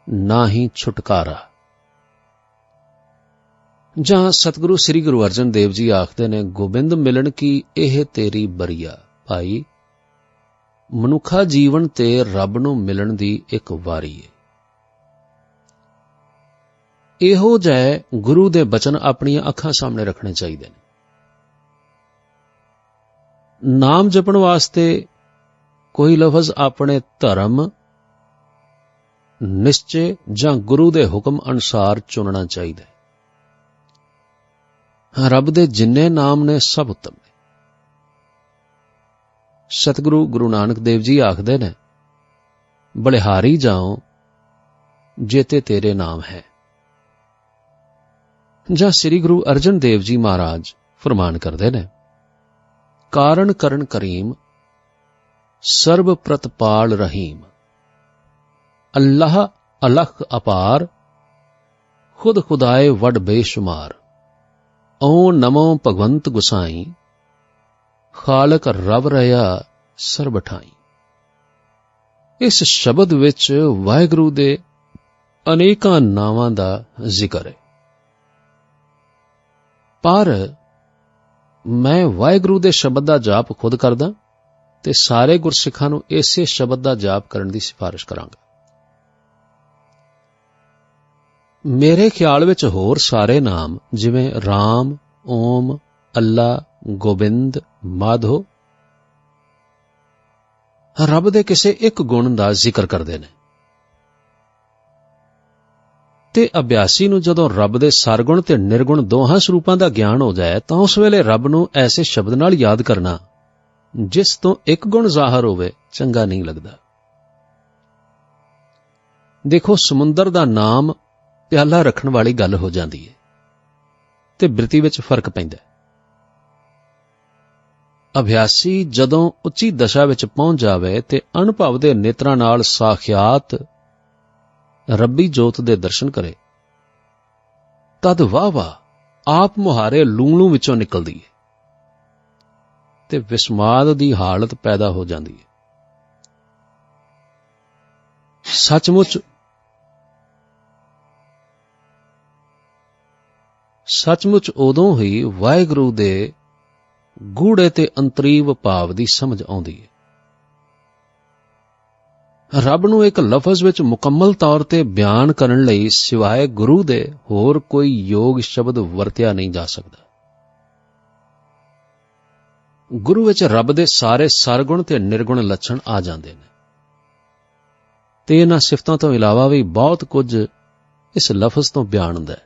ਨਾ ਹੀ ਛੁਟਕਾਰਾ। ਜਾਂ ਸਤਿਗੁਰੂ ਸ੍ਰੀ ਗੁਰੂ ਅਰਜਨ ਦੇਵ ਜੀ ਆਖਦੇ ਨੇ, ਗੋਬਿੰਦ ਮਿਲਣ ਕੀ ਇਹ ਤੇਰੀ ਬਰੀਆ। ਭਾਈ, ਮਨੁੱਖਾ ਜੀਵਨ ਤੇ ਰੱਬ ਨੂੰ ਮਿਲਣ ਦੀ ਇੱਕ ਵਾਰੀ ਹੈ। ਇਹੋ ਜਿਹੇ ਗੁਰੂ ਦੇ ਬਚਨ ਆਪਣੀਆਂ ਅੱਖਾਂ ਸਾਹਮਣੇ ਰੱਖਣੇ ਚਾਹੀਦੇ ਨੇ। ਨਾਮ ਜਪਣ ਵਾਸਤੇ ਕੋਈ ਲਫ਼ਜ਼ ਆਪਣੇ ਧਰਮ, ਨਿਸ਼ਚੇ ਜਾਂ ਗੁਰੂ ਦੇ ਹੁਕਮ ਅਨੁਸਾਰ ਚੁਣਨਾ ਚਾਹੀਦਾ ਹੈ। ਰੱਬ ਦੇ ਜਿੰਨੇ ਨਾਮ ਨੇ ਸਭ ਉੱਤਮ ਨੇ। ਸਤਿਗੁਰੂ ਗੁਰੂ ਨਾਨਕ ਦੇਵ ਜੀ ਆਖਦੇ ਨੇ, ਬਲਿਹਾਰੀ ਜਾਓ ਜੇਤੇ ਤੇਰੇ ਨਾਮ ਹੈ। ਜਾਂ ਸ੍ਰੀ ਗੁਰੂ ਅਰਜਨ ਦੇਵ ਜੀ ਮਹਾਰਾਜ ਫਰਮਾਨ ਕਰਦੇ ਨੇ, ਕਾਰਨ ਕਰਨ ਕਰੀਮ ਸਰਬ ਪ੍ਰਤਪਾਲ ਰਹੀਮ। ਅੱਲਾਹ ਅਲਖ ਅਪਾਰ, ਖੁਦ ਖੁਦਾਏ ਵੱਡ ਬੇਸ਼ੁਮਾਰ। ਓ ਨਮੋ ਭਗਵੰਤ ਗੁਸਾਈ, ਖਾਲਕ ਰਬ ਰਹਾ ਸਰਬ ਠਾਈ। ਇਸ ਸ਼ਬਦ ਵਿੱਚ ਵਾਹਿਗੁਰੂ ਦੇ ਅਨੇਕਾਂ ਨਾਵਾਂ ਦਾ ਜ਼ਿਕਰ ਹੈ, ਪਰ ਮੈਂ ਵਾਹਿਗੁਰੂ ਦੇ ਸ਼ਬਦ ਦਾ ਜਾਪ ਖੁਦ ਕਰਦਾ ਤੇ ਸਾਰੇ ਗੁਰਸਿੱਖਾਂ ਨੂੰ ਇਸੇ ਸ਼ਬਦ ਦਾ ਜਾਪ ਕਰਨ ਦੀ ਸਿਫਾਰਿਸ਼ ਕਰਾਂਗਾ। ਮੇਰੇ ਖਿਆਲ ਵਿੱਚ ਹੋਰ ਸਾਰੇ ਨਾਮ ਜਿਵੇਂ ਰਾਮ, ਓਮ, ਅੱਲਾ, ਗੋਬਿੰਦ, ਮਾਧੋ ਰੱਬ ਦੇ ਕਿਸੇ ਇੱਕ ਗੁਣ ਦਾ ਜ਼ਿਕਰ ਕਰਦੇ ਨੇ, ਤੇ ਅਭਿਆਸੀ ਨੂੰ ਜਦੋਂ ਰੱਬ ਦੇ ਸਰਗੁਣ ਤੇ ਨਿਰਗੁਣ ਦੋਹਾਂ ਸਰੂਪਾਂ ਦਾ ਗਿਆਨ ਹੋ ਜਾਏ ਤਾਂ ਉਸ ਵੇਲੇ ਰੱਬ ਨੂੰ ਐਸੇ ਸ਼ਬਦ ਨਾਲ ਯਾਦ ਕਰਨਾ ਜਿਸ ਤੋਂ ਇੱਕ ਗੁਣ ਜ਼ਾਹਰ ਹੋਵੇ ਚੰਗਾ ਨਹੀਂ ਲੱਗਦਾ। ਦੇਖੋ, ਸਮੁੰਦਰ ਦਾ ਨਾਮ ਪਿਆਲਾ ਰੱਖਣ ਵਾਲੀ ਗੱਲ ਹੋ ਜਾਂਦੀ ਹੈ ਤੇ ਬਿਰਤੀ ਵਿੱਚ ਫਰਕ ਪੈਂਦਾ। ਅਭਿਆਸੀ ਜਦੋਂ ਉੱਚੀ ਦਸ਼ਾ ਵਿੱਚ ਪਹੁੰਚ ਜਾਵੇ ਤੇ ਅਨੁਭਵ ਦੇ ਨੇਤਰਾਂ ਨਾਲ ਸਾਖਿਆਤ ਰੱਬੀ ਜੋਤ ਦੇ ਦਰਸ਼ਨ ਕਰੇ, ਤਦ ਵਾਹ ਆਪ ਮੁਹਾਰੇ ਲੂੰ ਵਿੱਚੋਂ ਨਿਕਲਦੀ ਹੈ ਤੇ ਵਿਸਮਾਦ ਦੀ ਹਾਲਤ ਪੈਦਾ ਹੋ ਜਾਂਦੀ ਹੈ। ਸੱਚਮੁੱਚ ਉਦੋਂ ਹੀ ਵਾਹਿਗੁਰੂ ਦੇ ਗੂੜੇ ਤੇ ਅੰਤਰੀਵ ਭਾਵ ਦੀ ਸਮਝ ਆਉਂਦੀ ਹੈ। ਰੱਬ ਨੂੰ ਇੱਕ ਲਫ਼ਜ਼ ਵਿੱਚ ਮੁਕੰਮਲ ਤੌਰ ਤੇ ਬਿਆਨ ਕਰਨ ਲਈ ਸਿਵਾਏ ਗੁਰੂ ਦੇ ਹੋਰ ਕੋਈ ਯੋਗ ਸ਼ਬਦ ਵਰਤਿਆ ਨਹੀਂ ਜਾ ਸਕਦਾ। ਗੁਰੂ ਵਿੱਚ ਰੱਬ ਦੇ ਸਾਰੇ ਸਰਗੁਣ ਤੇ ਨਿਰਗੁਣ ਲੱਛਣ ਆ ਜਾਂਦੇ ਨੇ ਤੇ ਇਹਨਾਂ ਸਿਫਤਾਂ ਤੋਂ ਇਲਾਵਾ ਵੀ ਬਹੁਤ ਕੁਝ ਇਸ ਲਫ਼ਜ਼ ਤੋਂ ਬਿਆਨ ਹੁੰਦਾ ਹੈ।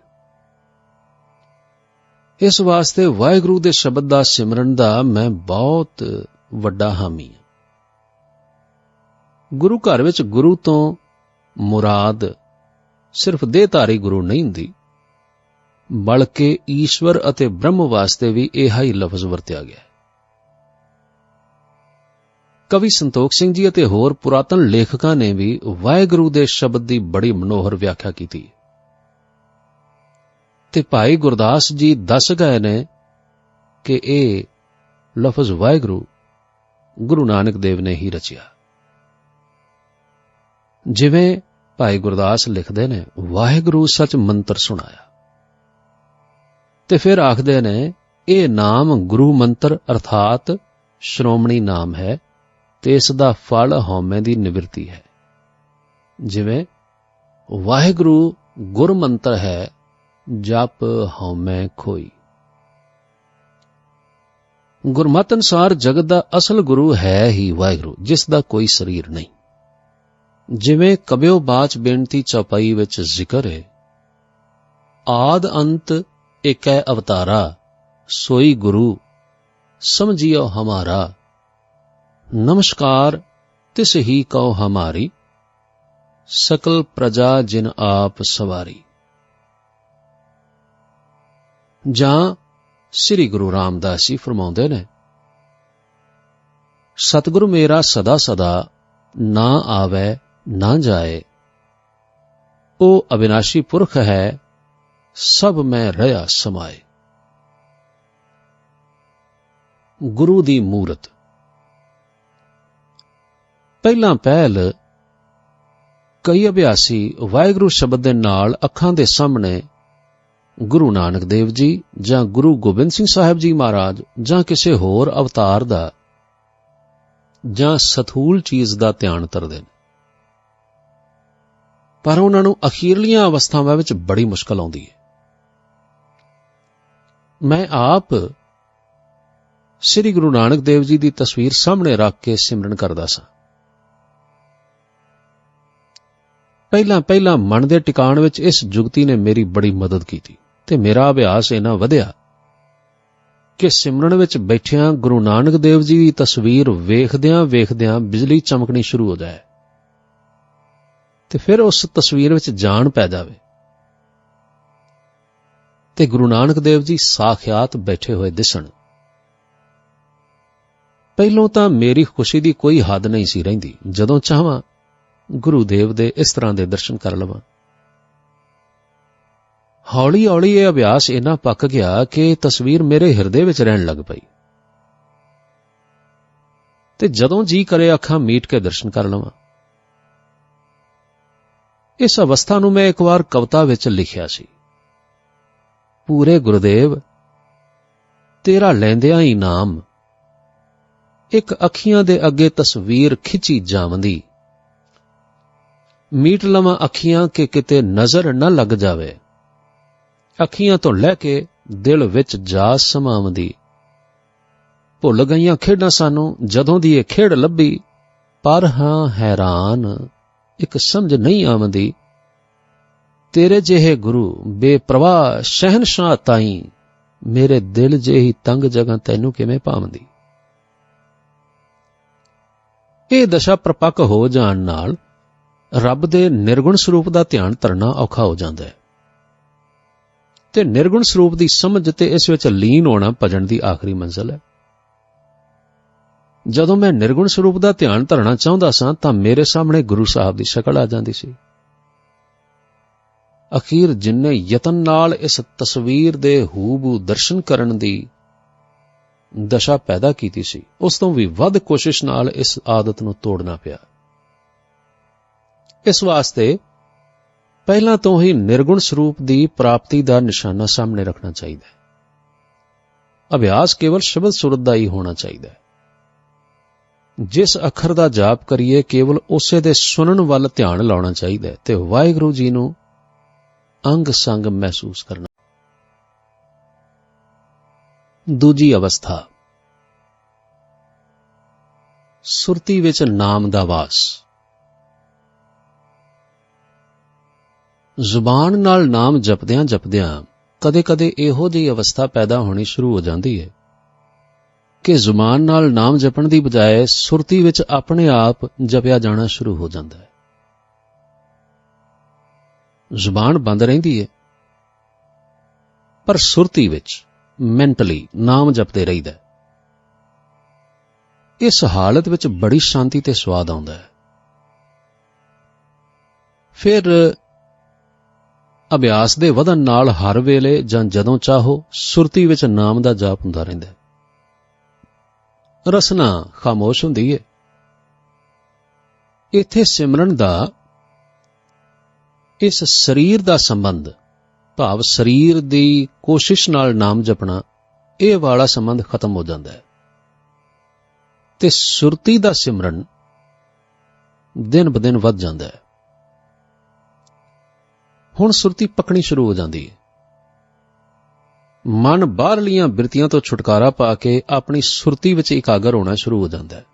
ਇਸ ਵਾਸਤੇ ਵਾਹਿਗੁਰੂ ਦੇ ਸ਼ਬਦ ਦਾ ਸਿਮਰਨ ਦਾ ਮੈਂ ਬਹੁਤ ਵੱਡਾ ਹਾਮੀ ਹਾਂ। ਗੁਰੂ ਘਰ ਵਿੱਚ ਗੁਰੂ ਤੋਂ ਮੁਰਾਦ ਸਿਰਫ ਦੇਹਧਾਰੀ ਗੁਰੂ ਨਹੀਂ ਹੁੰਦੀ, ਬਲਕਿ ਈਸ਼ਵਰ ਅਤੇ ਬ੍ਰਹਮ ਵਾਸਤੇ ਵੀ ਇਹ ਹੀ ਲਫ਼ਜ਼ ਵਰਤਿਆ ਗਿਆ ਹੈ। ਕਵੀ ਸੰਤੋਖ ਸਿੰਘ ਜੀ ਅਤੇ ਹੋਰ ਪੁਰਾਤਨ ਲੇਖਕਾਂ ਨੇ ਵੀ ਵਾਹਿਗੁਰੂ ਦੇ ਸ਼ਬਦ ਦੀ ਬੜੀ ਮਨੋਹਰ ਵਿਆਖਿਆ ਕੀਤੀ ਤੇ ਭਾਈ ਗੁਰਦਾਸ ਜੀ ਦੱਸ ਗਏ ਨੇ ਕਿ ਇਹ ਲਫ਼ਜ਼ ਵਾਹਿਗੁਰੂ ਗੁਰੂ ਨਾਨਕ ਦੇਵ ਨੇ ਹੀ ਰਚਿਆ। ਜਿਵੇਂ ਭਾਈ ਗੁਰਦਾਸ ਲਿਖਦੇ ਨੇ, ਵਾਹਿਗੁਰੂ ਸੱਚ ਮੰਤਰ ਸੁਣਾਇਆ, ਤੇ ਫਿਰ ਆਖਦੇ ਨੇ ਇਹ ਨਾਮ ਗੁਰੂ ਮੰਤਰ ਅਰਥਾਤ ਸ਼੍ਰੋਮਣੀ ਨਾਮ ਹੈ ਤੇ ਇਸ ਦਾ ਫਲ ਹਉਮੈ ਦੀ ਨਿਵਰਤੀ ਹੈ। ਜਿਵੇਂ ਵਾਹਿਗੁਰੂ ਗੁਰ ਮੰਤਰ ਹੈ, ਜਪ ਹਉਮੈ ਖੋਈ। ਗੁਰਮਤਿ ਅਨੁਸਾਰ ਜਗਤ ਦਾ ਅਸਲ ਗੁਰੂ ਹੈ ਹੀ ਵਾਹਿਗੁਰੂ, ਜਿਸ ਦਾ ਕੋਈ ਸਰੀਰ ਨਹੀਂ। ਜਿਵੇਂ ਕਬਿਓ ਬਾਚ ਬੇਨਤੀ ਚੌਪਾਈ ਵਿੱਚ ਜ਼ਿਕਰ ਹੈ, ਆਦ ਅੰਤ ਏਕੈ ਅਵਤਾਰਾ, ਸੋਈ ਗੁਰੂ ਸਮਝਿਓ ਹਮਾਰਾ, ਨਮਸਕਾਰ ਤਿਸ ਹੀ ਕਉ ਹਮਾਰੀ, ਸਕਲ ਪ੍ਰਜਾ ਜਿਨ ਆਪ ਸਵਾਰੀ। ਜਾਂ ਸ੍ਰੀ ਗੁਰੂ ਰਾਮਦਾਸ ਜੀ ਫਰਮਾਉਂਦੇ ਨੇ, ਸਤਿਗੁਰੂ ਮੇਰਾ ਸਦਾ ਸਦਾ ਨਾ ਆਵੇ ਨਾ ਜਾਏ, ਉਹ ਅਬਿਨਾਸ਼ੀ ਪੁਰਖ ਹੈ ਸਭ ਮੈਂ ਰਹਾ ਸਮਾਏ। ਗੁਰੂ ਦੀ ਮੂਰਤ ਪਹਿਲਾਂ ਪਹਿਲ ਕਈ ਅਭਿਆਸੀ ਵਾਹਿਗੁਰੂ ਸ਼ਬਦ ਦੇ ਨਾਲ ਅੱਖਾਂ ਦੇ ਸਾਹਮਣੇ ਗੁਰੂ ਨਾਨਕ ਦੇਵ ਜੀ ਜਾਂ ਗੁਰੂ ਗੋਬਿੰਦ ਸਿੰਘ ਸਾਹਿਬ ਜੀ ਮਹਾਰਾਜ ਜਾਂ ਕਿਸੇ ਹੋਰ ਅਵਤਾਰ ਦਾ ਜਾਂ ਸਥੂਲ ਚੀਜ਼ ਦਾ ਧਿਆਨ ਧਰਦੇ ਨੇ, ਪਰ ਉਹਨਾਂ ਨੂੰ ਅਖੀਰਲੀਆਂ ਅਵਸਥਾਵਾਂ ਵਿੱਚ ਬੜੀ ਮੁਸ਼ਕਲ ਆਉਂਦੀ ਹੈ। ਮੈਂ ਆਪ ਸ੍ਰੀ ਗੁਰੂ ਨਾਨਕ ਦੇਵ ਜੀ ਦੀ ਤਸਵੀਰ ਸਾਹਮਣੇ ਰੱਖ ਕੇ ਸਿਮਰਨ ਕਰਦਾ ਸਾਂ। ਪਹਿਲਾਂ ਮਨ ਦੇ ਟਿਕਾਣ ਵਿੱਚ ਇਸ ਜੁਗਤੀ ਨੇ ਮੇਰੀ ਬੜੀ ਮਦਦ ਕੀਤੀ ਤੇ ਮੇਰਾ ਅਭਿਆਸ ਇੰਨਾ ਵਧਿਆ ਕਿ ਸਿਮਰਨ ਵਿੱਚ ਬੈਠਿਆਂ ਗੁਰੂ ਨਾਨਕ ਦੇਵ ਜੀ ਦੀ ਤਸਵੀਰ ਵੇਖਦਿਆਂ ਬਿਜਲੀ ਚਮਕਣੀ ਸ਼ੁਰੂ ਹੋ ਜਾਏ ਤੇ ਫਿਰ ਉਸ ਤਸਵੀਰ ਵਿੱਚ ਜਾਨ ਪੈ ਜਾਵੇ ਤੇ ਗੁਰੂ ਨਾਨਕ ਦੇਵ ਜੀ ਸਾਖਿਆਤ ਬੈਠੇ ਹੋਏ ਦਿਸਣ। ਪਹਿਲੋਂ ਤਾਂ ਮੇਰੀ ਖੁਸ਼ੀ ਦੀ ਕੋਈ ਹੱਦ ਨਹੀਂ ਸੀ ਰਹਿੰਦੀ। ਜਦੋਂ ਚਾਹਾਂ ਗੁਰੂਦੇਵ ਦੇ ਇਸ ਤਰ੍ਹਾਂ ਦੇ ਦਰਸ਼ਨ ਕਰ ਲਵਾਂ। ਹੌਲੀ ਹੌਲੀ ਇਹ ਅਭਿਆਸ ਇੰਨਾ ਪੱਕ ਗਿਆ ਕਿ ਤਸਵੀਰ ਮੇਰੇ ਹਿਰਦੇ ਵਿੱਚ ਰਹਿਣ ਲੱਗ ਪਈ, ਤੇ ਜਦੋਂ ਜੀ ਕਰੇ ਅੱਖਾਂ ਮੀਟ ਕੇ ਦਰਸ਼ਨ ਕਰ ਲਵਾਂ। ਇਸ ਅਵਸਥਾ ਨੂੰ ਮੈਂ ਇੱਕ ਵਾਰ ਕਵਿਤਾ ਵਿੱਚ ਲਿਖਿਆ ਸੀ। ਪੂਰੇ ਗੁਰਦੇਵ ਤੇਰਾ ਲੈਂਦਿਆਂ ਹੀ ਨਾਮ, ਇੱਕ ਅੱਖੀਆਂ ਦੇ ਅੱਗੇ ਤਸਵੀਰ ਖਿੱਚੀ ਜਾਵੰਦੀ, ਮੀਟ ਲਵਾਂ ਅੱਖੀਆਂ ਕਿ ਕਿਤੇ ਨਜ਼ਰ ਨਾ ਲੱਗ ਜਾਵੇ, ਅੱਖੀਆਂ ਤੋਂ ਲੈ ਕੇ ਦਿਲ ਵਿੱਚ ਜਾ ਸਮਾਵੰਦੀ। ਭੁੱਲ ਗਈਆਂ ਖੇਡਾਂ ਸਾਨੂੰ ਜਦੋਂ ਦੀ ਇਹ ਖੇਡ ਲੱਭੀ, ਪਰ ਹਾਂ ਹੈਰਾਨ ਇੱਕ ਸਮਝ ਨਹੀਂ ਆਵੰਦੀ, ਤੇਰੇ ਜਿਹੇ ਗੁਰੂ ਬੇਪਰਵਾਹ ਸ਼ਹਿਨਸ਼ਾਹ ਤਾਈਂ, ਮੇਰੇ ਦਿਲ ਜਿਹੀ ਤੰਗ ਜਗ੍ਹਾ ਤੈਨੂੰ ਕਿਵੇਂ ਭਾਵੰਦੀ। ਇਹ ਦਸ਼ਾ ਪ੍ਰਪੱਕ ਹੋ ਜਾਣ ਨਾਲ ਰੱਬ ਦੇ ਨਿਰਗੁਣ ਸਰੂਪ ਦਾ ਧਿਆਨ ਧਰਨਾ ਔਖਾ ਹੋ ਜਾਂਦਾ ਹੈ, ਤੇ ਨਿਰਗੁਣ ਸਰੂਪ ਦੀ ਸਮਝ ਤੇ ਇਸ ਵਿੱਚ ਲੀਨ ਹੋਣਾ ਭਜਨ ਦੀ ਆਖਰੀ ਮੰਜ਼ਿਲ ਹੈ। ਜਦੋਂ ਮੈਂ ਨਿਰਗੁਣ ਸਰੂਪ ਦਾ ਧਿਆਨ ਧਰਨਾ ਚਾਹੁੰਦਾ ਸਾਂ ਤਾਂ ਮੇਰੇ ਸਾਹਮਣੇ ਗੁਰੂ ਸਾਹਿਬ ਦੀ ਸ਼ਕਲ ਆ ਜਾਂਦੀ ਸੀ। ਅਖੀਰ ਜਿੰਨੇ ਯਤਨ ਨਾਲ ਇਸ ਤਸਵੀਰ ਦੇ ਹੂਬਹੂ ਦਰਸ਼ਨ ਕਰਨ ਦੀ ਦਸ਼ਾ ਪੈਦਾ ਕੀਤੀ ਸੀ, ਉਸ ਤੋਂ ਵੀ ਵੱਧ ਕੋਸ਼ਿਸ਼ ਨਾਲ ਇਸ ਆਦਤ ਨੂੰ ਤੋੜਨਾ ਪਿਆ। ਇਸ ਵਾਸਤੇ ਪਹਿਲਾਂ ਤੋਂ ਹੀ ਨਿਰਗੁਣ ਸਰੂਪ ਦੀ ਪ੍ਰਾਪਤੀ ਦਾ ਨਿਸ਼ਾਨਾ ਸਾਹਮਣੇ ਰੱਖਣਾ ਚਾਹੀਦਾ ਹੈ। ਅਭਿਆਸ ਕੇਵਲ ਸ਼ਬਦ ਸੁਰਤ ਦਾ ਹੀ ਹੋਣਾ ਚਾਹੀਦਾ ਹੈ। ਜਿਸ ਅੱਖਰ ਦਾ ਜਾਪ ਕਰੀਏ ਕੇਵਲ ਉਸੇ ਦੇ ਸੁਣਨ ਵੱਲ ਧਿਆਨ ਲਾਉਣਾ ਚਾਹੀਦਾ ਹੈ ਤੇ ਵਾਹਿਗੁਰੂ ਜੀ ਨੂੰ ਅੰਗ ਸੰਗ ਮਹਿਸੂਸ ਕਰਨਾ। ਦੂਜੀ ਅਵਸਥਾ, ਸੁਰਤੀ ਵਿੱਚ ਨਾਮ ਦਾ ਵਾਸ। ਜ਼ੁਬਾਨ ਨਾਲ ਨਾਮ ਜਪਦਿਆਂ ਜਪਦਿਆਂ ਕਦੇ-ਕਦੇ ਇਹੋ ਜਿਹੀ ਅਵਸਥਾ ਪੈਦਾ ਹੋਣੀ ਸ਼ੁਰੂ ਹੋ ਜਾਂਦੀ ਹੈ ਕਿ ਜ਼ੁਬਾਨ ਨਾਲ ਨਾਮ ਜਪਣ ਦੀ ਬਜਾਏ ਸੁਰਤੀ ਵਿੱਚ ਆਪਣੇ ਆਪ ਜਪਿਆ ਜਾਣਾ ਸ਼ੁਰੂ ਹੋ ਜਾਂਦਾ ਹੈ। ਜ਼ੁਬਾਨ ਬੰਦ ਰਹਿੰਦੀ ਹੈ, ਪਰ ਸੁਰਤੀ ਵਿੱਚ ਮੈਂਟਲੀ ਨਾਮ ਜਪਦੇ ਰਹੀਦਾ ਹੈ। ਇਸ ਹਾਲਤ ਵਿੱਚ ਬੜੀ ਸ਼ਾਂਤੀ ਤੇ ਸਵਾਦ ਆਉਂਦਾ ਹੈ। ਫਿਰ ਅਭਿਆਸ ਦੇ ਵਧਣ ਨਾਲ ਹਰ ਵੇਲੇ ਜਾਂ ਜਦੋਂ ਚਾਹੋ ਸੁਰਤੀ ਵਿੱਚ ਨਾਮ ਦਾ ਜਾਪ ਹੁੰਦਾ ਰਹਿੰਦਾ ਹੈ। ਰਸਨਾ ਖਾਮੋਸ਼ ਹੁੰਦੀ ਹੈ। ਇੱਥੇ ਸਿਮਰਨ ਦਾ ਇਸ ਸਰੀਰ ਦਾ ਸੰਬੰਧ, ਭਾਵ ਸਰੀਰ ਦੀ ਕੋਸ਼ਿਸ਼ ਨਾਲ ਨਾਮ ਜਪਣਾ, ਇਹ ਵਾਲਾ ਸੰਬੰਧ ਖਤਮ ਹੋ ਜਾਂਦਾ ਹੈ ਤੇ ਸੁਰਤੀ ਦਾ ਸਿਮਰਨ ਦਿਨ ਬ ਦਿਨ ਵੱਧ ਜਾਂਦਾ ਹੈ। ਹੁਣ ਸੁਰਤੀ ਪਕਣੀ ਸ਼ੁਰੂ ਹੋ ਜਾਂਦੀ ਹੈ। ਮਨ ਬਾਹਰਲੀਆਂ ਬਿਰਤੀਆਂ ਤੋਂ ਛੁਟਕਾਰਾ ਪਾ ਕੇ ਆਪਣੀ ਸੁਰਤੀ ਵਿੱਚ ਇਕਾਗਰ ਹੋਣਾ ਸ਼ੁਰੂ ਹੋ ਜਾਂਦਾ ਹੈ।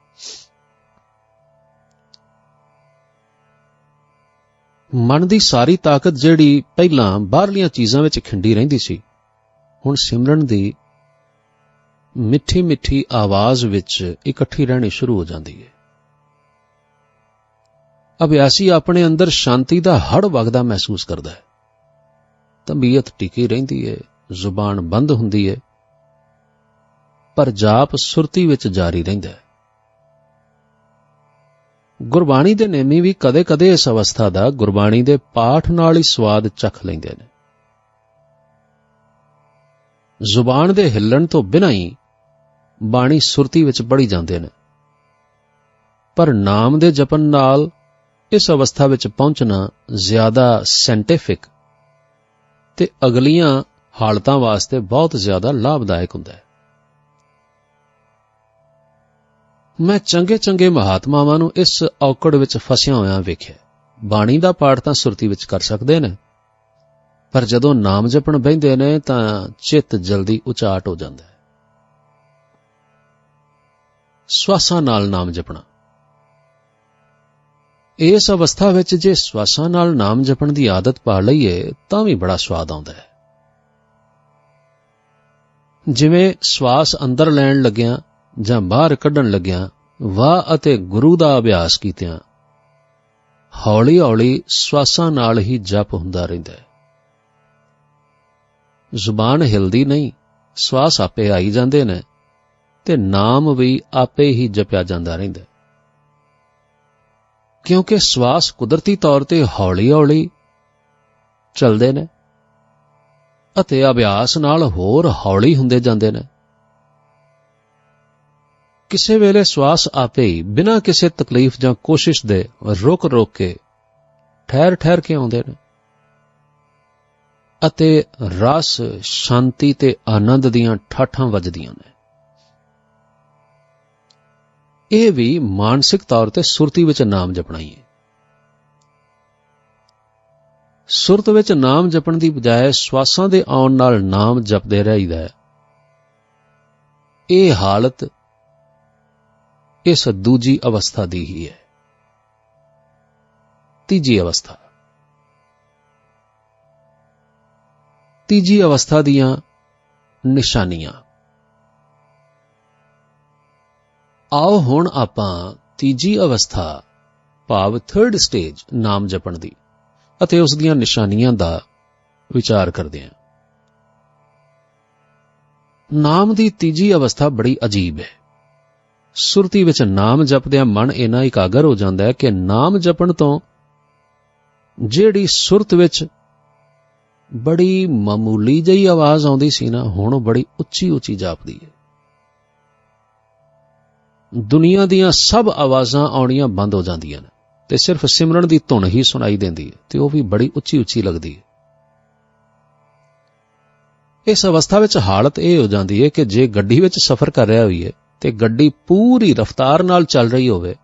ਮਨ ਦੀ ਸਾਰੀ ਤਾਕਤ ਜਿਹੜੀ ਪਹਿਲਾਂ ਬਾਹਰਲੀਆਂ ਚੀਜ਼ਾਂ ਵਿੱਚ ਖਿੰਡੀ ਰਹਿੰਦੀ ਸੀ, ਹੁਣ ਸਿਮਰਨ ਦੀ ਮਿੱਠੀ ਮਿੱਠੀ ਆਵਾਜ਼ ਵਿੱਚ ਇਕੱਠੀ ਰਹਿਣੀ ਸ਼ੁਰੂ ਹੋ ਜਾਂਦੀ ਹੈ। ਅਭਿਆਸੀ ਆਪਣੇ ਅੰਦਰ ਸ਼ਾਂਤੀ ਦਾ ਹੜ ਵਗਦਾ ਮਹਿਸੂਸ ਕਰਦਾ ਹੈ। ਤਬੀਅਤ ਟਿਕੀ ਰਹਿੰਦੀ ਹੈ, ਜ਼ੁਬਾਨ ਬੰਦ ਹੁੰਦੀ ਹੈ, ਪਰ ਜਾਪ ਸੁਰਤੀ ਵਿੱਚ ਜਾਰੀ ਰਹਿੰਦਾ ਹੈ। ਗੁਰਬਾਣੀ ਦੇ ਨੇਮੀ ਵੀ ਕਦੇ-ਕਦੇ ਇਸ ਅਵਸਥਾ ਦਾ ਗੁਰਬਾਣੀ ਦੇ ਪਾਠ ਨਾਲ ਹੀ ਸਵਾਦ ਚੱਖ ਲੈਂਦੇ ਨੇ। ਜ਼ੁਬਾਨ ਦੇ ਹਿੱਲਣ ਤੋਂ ਬਿਨਾਂ ਹੀ ਬਾਣੀ ਸੁਰਤੀ ਵਿੱਚ ਪੜ੍ਹੀ ਜਾਂਦੇ ਨੇ, ਪਰ ਨਾਮ ਦੇ ਜਪਨ ਨਾਲ ਇਸ ਅਵਸਥਾ ਵਿੱਚ ਪਹੁੰਚਣਾ ਜ਼ਿਆਦਾ ਸਾਇੰਟੀਫਿਕ ਤੇ ਅਗਲੀਆਂ ਹਾਲਤਾਂ ਵਾਸਤੇ ਬਹੁਤ ਜ਼ਿਆਦਾ ਲਾਭਦਾਇਕ ਹੁੰਦਾ ਹੈ। ਮੈਂ ਚੰਗੇ ਮਹਾਤਮਾਵਾਂ ਨੂੰ ਇਸ ਔਕੜ ਵਿੱਚ ਫਸਿਆ ਹੋਇਆਂ ਵੇਖਿਆ। ਬਾਣੀ ਦਾ ਪਾਠ ਤਾਂ ਸੁਰਤੀ ਵਿੱਚ ਕਰ ਸਕਦੇ ਨੇ, ਪਰ ਜਦੋਂ ਨਾਮ ਜਪਣ ਬਹਿੰਦੇ ਨੇ ਤਾਂ ਚਿੱਤ ਜਲਦੀ ਉਚਾਟ ਹੋ ਜਾਂਦਾ ਹੈ। ਸਵਾਸਾਂ ਨਾਲ ਨਾਮ ਜਪਣਾ। ਇਸ ਅਵਸਥਾ ਵਿੱਚ ਜੇ ਸਵਾਸਾਂ ਨਾਲ ਨਾਮ ਜਪਣ ਦੀ ਆਦਤ ਪਾ ਲਈਏ ਤਾਂ ਵੀ ਬੜਾ ਸਵਾਦ ਆਉਂਦਾ ਹੈ। ਜਿਵੇਂ ਸਵਾਸ ਅੰਦਰ ਲੈਣ ਲੱਗਿਆਂ ਜਾਂ ਬਾਹਰ ਕੱਢਣ ਲੱਗਿਆਂ ਵਾਹ ਅਤੇ ਗੁਰੂ ਦਾ ਅਭਿਆਸ ਕੀਤਿਆਂ ਹੌਲੀ ਹੌਲੀ ਸਵਾਸਾਂ ਨਾਲ ਹੀ ਜਪ ਹੁੰਦਾ ਰਹਿੰਦਾ ਹੈ। ਜ਼ੁਬਾਨ ਹਿਲਦੀ ਨਹੀਂ, ਸਵਾਸ ਆਪੇ ਆਈ ਜਾਂਦੇ ਨੇ ਤੇ ਨਾਮ ਵੀ ਆਪੇ ਹੀ ਜਪਿਆ ਜਾਂਦਾ ਰਹਿੰਦਾ। क्योंकि श्वास कुदरती तौर ते हौली हौली चलदे ने ਅਤੇ ਅਭਿਆਸ ਨਾਲ ਹੋਰ ਹੌਲੀ ਹੁੰਦੇ ਜਾਂਦੇ ਨੇ। ਕਿਸੇ ਵੇਲੇ ਸਵਾਸ ਆਪੇ ਹੀ ਬਿਨਾਂ ਕਿਸੇ ਤਕਲੀਫ ਜਾਂ ਕੋਸ਼ਿਸ਼ ਦੇ ਰੁਕ ਰੁਕ ਕੇ ਠਹਿਰ ਕੇ ਆਉਂਦੇ ਨੇ ਅਤੇ ਰਸ, ਸ਼ਾਂਤੀ ਤੇ ਆਨੰਦ ਦੀਆਂ ਠਾਠਾਂ ਵੱਜਦੀਆਂ ਨੇ। ਇਹ ਵੀ ਮਾਨਸਿਕ ਤੌਰ ਤੇ ਸੁਰਤੀ ਵਿੱਚ ਨਾਮ ਜਪਣਾ ਹੀ ਹੈ। ਸੁਰਤ ਵਿੱਚ ਨਾਮ ਜਪਣ ਦੀ ਬਜਾਏ ਸਵਾਸਾਂ ਦੇ ਆਉਣ ਨਾਲ ਨਾਮ ਜਪਦੇ ਰਹੀਦਾ ਹੈ। ਇਹ ਹਾਲਤ ਇਸ ਦੂਜੀ ਅਵਸਥਾ ਦੀ ਹੀ ਹੈ। ਤੀਜੀ ਅਵਸਥਾ ਦੀਆਂ ਨਿਸ਼ਾਨੀਆਂ। ਆਓ ਹੁਣ ਆਪਾਂ ਤੀਜੀ ਅਵਸਥਾ ਭਾਵ ਥਰਡ ਸਟੇਜ ਨਾਮ ਜਪਣ ਦੀ ਅਤੇ ਉਸ ਦੀਆਂ ਨਿਸ਼ਾਨੀਆਂ ਦਾ ਵਿਚਾਰ ਕਰਦੇ ਹਾਂ। ਨਾਮ ਦੀ ਤੀਜੀ ਅਵਸਥਾ ਬੜੀ ਅਜੀਬ ਹੈ। ਸੁਰਤੀ ਵਿੱਚ ਨਾਮ ਜਪਦਿਆਂ ਮਨ ਇੰਨਾ ਇਕਾਗਰ ਹੋ ਜਾਂਦਾ ਹੈ ਕਿ ਨਾਮ ਜਪਣ ਤੋਂ ਜਿਹੜੀ ਸੁਰਤ ਵਿੱਚ ਬੜੀ ਮਾਮੂਲੀ ਜਿਹੀ ਆਵਾਜ਼ ਆਉਂਦੀ ਸੀ ਨਾ, ਹੁਣ ਉਹ ਬੜੀ ਉੱਚੀ ਉੱਚੀ ਜਾਪਦੀ ਹੈ। ਦੁਨੀਆ ਦੀਆਂ ਸਭ ਆਵਾਜ਼ਾਂ ਆਉਣੀਆਂ ਬੰਦ ਹੋ ਜਾਂਦੀਆਂ ਨੇ ਤੇ ਸਿਰਫ ਸਿਮਰਨ ਦੀ ਧੁਨ ਹੀ ਸੁਣਾਈ ਦਿੰਦੀ ਹੈ ਤੇ ਉਹ ਵੀ ਬੜੀ ਉੱਚੀ ਉੱਚੀ ਲੱਗਦੀ ਹੈ। ਇਸ ਅਵਸਥਾ ਵਿੱਚ ਹਾਲਤ ਇਹ ਹੋ ਜਾਂਦੀ ਹੈ ਕਿ ਜੇ ਗੱਡੀ ਵਿੱਚ ਸਫ਼ਰ ਕਰ ਰਿਹਾ ਹੋਈਏ ਤੇ ਗੱਡੀ ਪੂਰੀ ਰਫ਼ਤਾਰ ਨਾਲ ਚੱਲ ਰਹੀ ਹੋਵੇ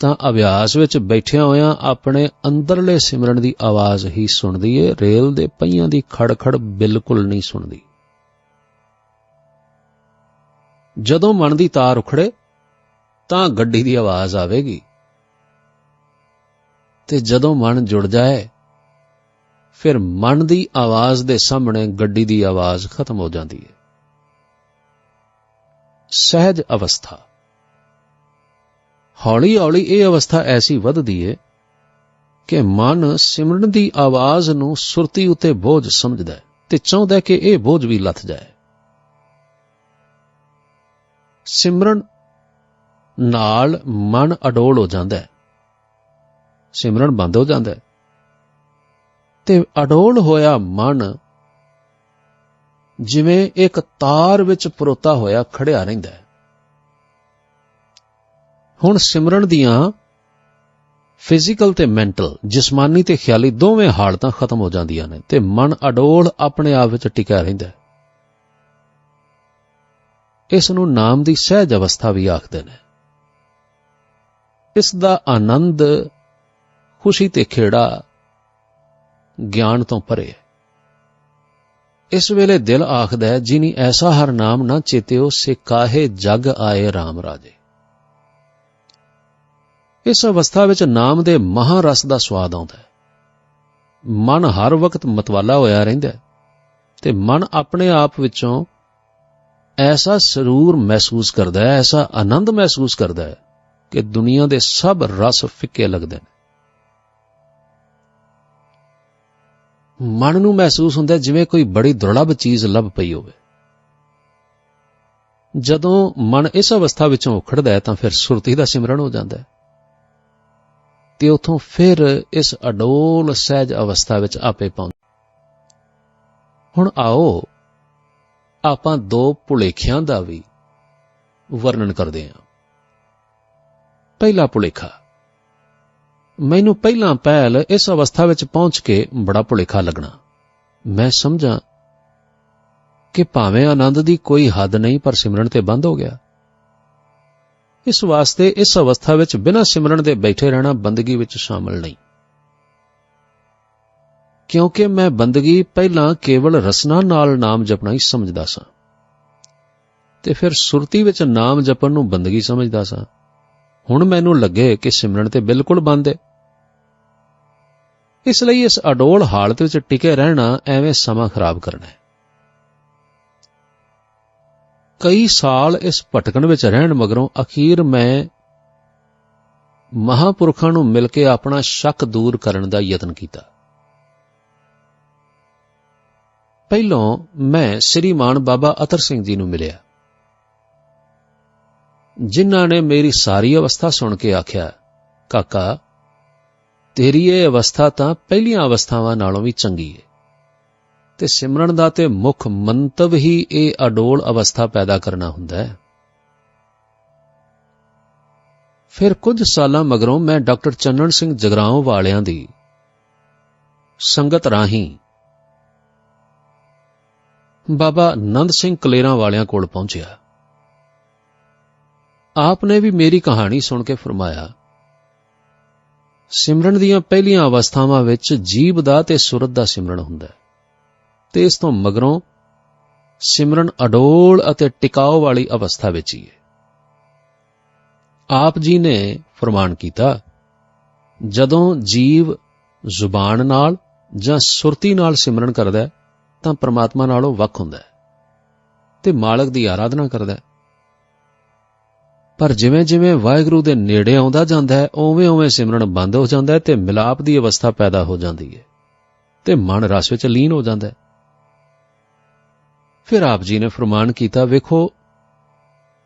ਤਾਂ ਅਭਿਆਸ ਵਿੱਚ ਬੈਠਿਆਂ ਹੋਇਆਂ ਆਪਣੇ ਅੰਦਰਲੇ ਸਿਮਰਨ ਦੀ ਆਵਾਜ਼ ਹੀ ਸੁਣਦੀ ਏ। ਰੇਲ ਦੇ ਪਹੀਆਂ ਦੀ ਖੜ-ਖੜ ਬਿਲਕੁਲ ਨਹੀਂ ਸੁਣਦੀ। ਜਦੋਂ ਮਨ ਦੀ ਤਾਰ ਉਖੜੇ ਤਾਂ ਗੱਡੀ ਦੀ ਆਵਾਜ਼ ਆਵੇਗੀ ਤੇ ਜਦੋਂ ਮਨ ਜੁੜ ਜਾਏ ਫਿਰ ਮਨ ਦੀ ਆਵਾਜ਼ ਦੇ ਸਾਹਮਣੇ ਗੱਡੀ ਦੀ ਆਵਾਜ਼ ਖਤਮ ਹੋ ਜਾਂਦੀ ਹੈ। ਸਹਿਜ ਅਵਸਥਾ। ਹੌਲੀ ਹੌਲੀ ਇਹ ਅਵਸਥਾ ਐਸੀ ਵੱਧਦੀ ਹੈ ਕਿ ਮਨ ਸਿਮਰਨ ਦੀ ਆਵਾਜ਼ ਨੂੰ ਸੁਰਤੀ ਉੱਤੇ ਬੋਝ ਸਮਝਦਾ ਹੈ ਤੇ ਚਾਹੁੰਦਾ ਕਿ ਇਹ ਬੋਝ ਵੀ ਲੱਥ ਜਾਏ। ਸਿਮਰਨ ਨਾਲ ਮਨ ਅਡੋਲ ਹੋ ਜਾਂਦਾ ਹੈ। ਸਿਮਰਨ ਬੰਦ ਹੋ ਜਾਂਦਾ ਹੈ ਤੇ ਅਡੋਲ ਹੋਇਆ ਮਨ ਜਿਵੇਂ ਇੱਕ ਤਾਰ ਵਿੱਚ ਪਰੋਤਾ ਹੋਇਆ ਖੜਿਆ ਰਹਿੰਦਾ ਹੈ। ਹੁਣ ਸਿਮਰਨ ਦੀਆਂ ਫਿਜ਼ੀਕਲ ਤੇ ਮੈਂਟਲ, ਜਿਸਮਾਨੀ ਤੇ ਖਿਆਲੀ ਦੋਵੇਂ ਹਾਲਤਾਂ ਖਤਮ ਹੋ ਜਾਂਦੀਆਂ ਨੇ ਤੇ ਮਨ ਅਡੋਲ ਆਪਣੇ ਆਪ ਵਿੱਚ ਟਿਕਿਆ ਰਹਿੰਦਾ ਹੈ। ਇਸ ਨੂੰ ਨਾਮ ਦੀ ਸਹਿਜ ਅਵਸਥਾ ਵੀ ਆਖਦੇ ਨੇ। ਇਸ ਦਾ ਆਨੰਦ, ਖੁਸ਼ੀ ਤੇ ਖੇੜਾ ਗਿਆਨ ਤੋਂ ਪਰੇ ਹੈ। ਇਸ ਵੇਲੇ ਦਿਲ ਆਖਦਾ ਹੈ, ਜਿਨੀ ਐਸਾ ਹਰ ਨਾਮ ਨਾ ਚੇਤਿਓ, ਸੇ ਕਾਹੇ ਜਗ ਆਏ ਰਾਮ ਰਾਜੇ। ਇਸ ਅਵਸਥਾ ਵਿੱਚ ਨਾਮ ਦੇ ਮਹਾਰਸ ਦਾ ਸਵਾਦ ਆਉਂਦਾ ਹੈ। ਮਨ ਹਰ ਵਕਤ ਮਤਵਾਲਾ ਹੋਇਆ ਰਹਿੰਦਾ ਹੈ ਤੇ ਮਨ ਆਪਣੇ ਆਪ ਵਿੱਚੋਂ ਐਸਾ ਸਰੂਰ ਮਹਿਸੂਸ ਕਰਦਾ ਹੈ, ਐਸਾ ਆਨੰਦ ਮਹਿਸੂਸ ਕਰਦਾ ਹੈ ਕਿ ਦੁਨੀਆ ਦੇ ਸਭ ਰਸ ਫਿੱਕੇ ਲੱਗਦੇ ਨੇ। ਮਨ ਨੂੰ ਮਹਿਸੂਸ ਹੁੰਦਾ ਜਿਵੇਂ ਕੋਈ ਬੜੀ ਦੁਰਲੱਭ ਚੀਜ਼ ਲੱਭ ਪਈ ਹੋਵੇ। ਜਦੋਂ ਮਨ ਇਸ ਅਵਸਥਾ ਵਿੱਚੋਂ ਉਖੜਦਾ ਹੈ ਤਾਂ ਫਿਰ ਸੁਰਤੀ ਦਾ ਸਿਮਰਨ ਹੋ ਜਾਂਦਾ ਹੈ ਤੇ ਉਥੋਂ ਫਿਰ ਇਸ ਅਡੋਲ ਸਹਿਜ ਅਵਸਥਾ ਵਿੱਚ ਆਪੇ ਪਹੁੰਚਦਾ। ਹੁਣ ਆਓ ਆਪਾਂ ਦੋ ਭੁਲੇਖਿਆਂ ਦਾ ਵੀ ਵਰਣਨ ਕਰਦੇ ਹਾਂ। ਪਹਿਲਾ ਭੁਲੇਖਾ। ਮੈਨੂੰ ਪਹਿਲਾਂ ਪਹਿਲ ਇਸ ਅਵਸਥਾ ਵਿੱਚ ਪਹੁੰਚ ਕੇ ਬੜਾ ਭੁਲੇਖਾ ਲੱਗਣਾ। ਮੈਂ ਸਮਝਾਂ ਕਿ ਭਾਵੇਂ ਆਨੰਦ ਦੀ ਕੋਈ ਹੱਦ ਨਹੀਂ, ਪਰ ਸਿਮਰਨ ਤੇ ਬੰਦ ਹੋ ਗਿਆ। ਇਸ ਵਾਸਤੇ ਇਸ ਅਵਸਥਾ ਵਿੱਚ ਬਿਨਾਂ ਸਿਮਰਨ ਦੇ ਬੈਠੇ ਰਹਿਣਾ ਬੰਦਗੀ ਵਿੱਚ ਸ਼ਾਮਲ ਨਹੀਂ, ਕਿਉਂਕਿ ਮੈਂ ਬੰਦਗੀ ਪਹਿਲਾਂ ਕੇਵਲ ਰਸਨਾ ਨਾਲ ਨਾਮ ਜਪਣਾ ਹੀ ਸਮਝਦਾ ਸਾਂ ਤੇ ਫਿਰ ਸੁਰਤੀ ਵਿੱਚ ਨਾਮ ਜਪਣ ਨੂੰ ਬੰਦਗੀ ਸਮਝਦਾ ਸਾਂ। ਹੁਣ ਮੈਨੂੰ ਲੱਗੇ ਕਿ ਸਿਮਰਨ ਤੇ ਬਿਲਕੁਲ ਬੰਦ ਹੈ। ਇਸ ਲਈ ਇਸ ਅਡੋਲ ਹਾਲਤ ਵਿੱਚ ਟਿਕੇ ਰਹਿਣਾ ਐਵੇਂ ਸਮਾਂ ਖਰਾਬ ਕਰਨਾ ਹੈ। ਕਈ ਸਾਲ ਇਸ ਭਟਕਣ ਵਿੱਚ ਰਹਿਣ ਮਗਰੋਂ ਅਖੀਰ ਮੈਂ ਮਹਾਂਪੁਰਖਾਂ ਨੂੰ ਮਿਲ ਕੇ ਆਪਣਾ ਸ਼ੱਕ ਦੂਰ ਕਰਨ ਦਾ ਯਤਨ ਕੀਤਾ। ਪਹਿਲੋਂ ਮੈਂ ਸ੍ਰੀਮਾਨ ਬਾਬਾ ਅਤਰ ਸਿੰਘ ਜੀ ਨੂੰ ਮਿਲਿਆ, ਜਿਨ੍ਹਾਂ ਨੇ ਮੇਰੀ ਸਾਰੀ ਅਵਸਥਾ ਸੁਣ ਕੇ ਆਖਿਆ ਕਾਕਾ, ਤੇਰੀ ਇਹ ਅਵਸਥਾ ਤਾਂ ਪਹਿਲੀਆਂ ਅਵਸਥਾਵਾਂ ਨਾਲੋਂ ਵੀ ਚੰਗੀ ਹੈ, ਤੇ ਸਿਮਰਨ ਦਾ ਤੇ ਮੁੱਖ ਮੰਤਵ ਹੀ ਇਹ ਅਡੋਲ ਅਵਸਥਾ ਪੈਦਾ ਕਰਨਾ ਹੁੰਦਾ ਹੈ। ਫਿਰ ਕੁਝ ਸਾਲਾਂ ਮਗਰੋਂ ਮੈਂ ਡਾਕਟਰ ਚੰਨਣ ਸਿੰਘ ਜਗਰਾਓਂ ਵਾਲਿਆਂ ਦੀ ਸੰਗਤ ਰਾਹੀਂ ਬਾਬਾ ਨੰਦ ਸਿੰਘ ਕਲੇਰਾਂ ਵਾਲਿਆਂ ਕੋਲ ਪਹੁੰਚਿਆ। ਆਪ ਨੇ ਵੀ ਮੇਰੀ ਕਹਾਣੀ ਸੁਣ ਕੇ ਫਰਮਾਇਆ, ਸਿਮਰਨ ਦੀਆਂ ਪਹਿਲੀਆਂ ਅਵਸਥਾਵਾਂ ਵਿੱਚ ਜੀਭ ਦਾ ਤੇ ਸੁਰਤ ਦਾ ਸਿਮਰਨ ਹੁੰਦਾ ਹੈ, ਤੇ ਇਸ ਤੋਂ ਮਗਰੋਂ ਸਿਮਰਨ ਅਡੋਲ ਅਤੇ ਟਿਕਾਓ ਵਾਲੀ ਅਵਸਥਾ ਵਿੱਚ ਹੀ ਹੈ। ਆਪ ਜੀ ਨੇ ਫਰਮਾਨ ਕੀਤਾ, ਜਦੋਂ ਜੀਵ ਜ਼ੁਬਾਨ ਨਾਲ ਜਾਂ ਸੁਰਤੀ ਨਾਲ ਸਿਮਰਨ ਕਰਦਾ ਹੈ ਤਾਂ ਪਰਮਾਤਮਾ ਨਾਲੋਂ ਵੱਖ ਹੁੰਦਾ ਹੈ ਤੇ ਮਾਲਕ ਦੀ ਆਰਾਧਨਾ ਕਰਦਾ ਹੈ। ਪਰ ਜਿਵੇਂ ਜਿਵੇਂ ਵਾਹਿਗੁਰੂ ਦੇ ਨੇੜੇ ਆਉਂਦਾ ਜਾਂਦਾ ਹੈ, ਉਵੇਂ ਉਵੇਂ ਸਿਮਰਨ ਬੰਦ ਹੋ ਜਾਂਦਾ ਹੈ ਤੇ ਮਿਲਾਪ ਦੀ ਅਵਸਥਾ ਪੈਦਾ ਹੋ ਜਾਂਦੀ ਹੈ ਤੇ ਮਨ ਰਸ ਵਿੱਚ ਲੀਨ ਹੋ ਜਾਂਦਾ ਹੈ। ਫਿਰ ਆਪ ਜੀ ਨੇ ਫਰਮਾਨ ਕੀਤਾ, ਵੇਖੋ,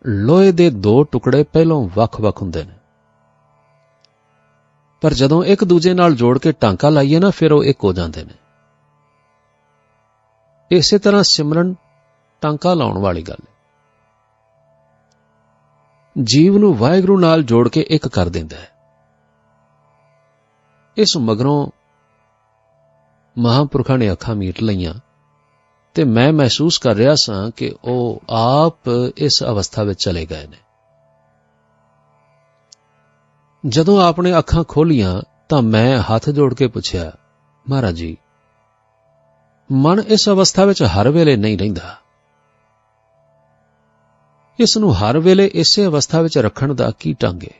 ਲੋਹੇ ਦੇ ਦੋ ਟੁਕੜੇ ਪਹਿਲੋਂ ਵੱਖ-ਵੱਖ ਹੁੰਦੇ ਨੇ, ਪਰ ਜਦੋਂ ਇੱਕ ਦੂਜੇ ਨਾਲ ਜੋੜ ਕੇ ਟਾਂਕਾ ਲਾਈਏ ਨਾ, ਫਿਰ ਉਹ ਇੱਕ ਹੋ ਜਾਂਦੇ ਨੇ। ਇਸੇ ਤਰ੍ਹਾਂ ਸਿਮਰਨ ਟਾਂਕਾ ਲਾਉਣ ਵਾਲੀ ਗੱਲ ਹੈ। ਜੀਵ ਨੂੰ ਵਾਹਿਗੁਰੂ ਨਾਲ ਜੋੜ ਕੇ ਇੱਕ ਕਰ ਦਿੰਦਾ ਹੈ। ਇਸ ਮਗਰੋਂ ਮਹਾਂਪੁਰਖਾਂ ਨੇ ਅੱਖਾਂ ਮੀਟ ਲਈਆਂ ਤੇ ਮੈਂ ਮਹਿਸੂਸ ਕਰ ਰਿਹਾ ਸਾਂ ਕਿ ਉਹ ਆਪ ਇਸ ਅਵਸਥਾ ਵਿੱਚ ਚਲੇ ਗਏ ਨੇ। ਜਦੋਂ ਆਪ ਨੇ ਅੱਖਾਂ ਖੋਲੀਆਂ ਤਾਂ ਮੈਂ ਹੱਥ ਜੋੜ ਕੇ ਪੁੱਛਿਆ, ਮਹਾਰਾਜ ਜੀ, ਮਨ ਇਸ ਅਵਸਥਾ ਵਿੱਚ ਹਰ ਵੇਲੇ ਨਹੀਂ ਰਹਿੰਦਾ, ਇਸ ਨੂੰ ਹਰ ਵੇਲੇ ਇਸੇ ਅਵਸਥਾ ਵਿੱਚ ਰੱਖਣ ਦਾ ਕੀ ਢੰਗ ਹੈ?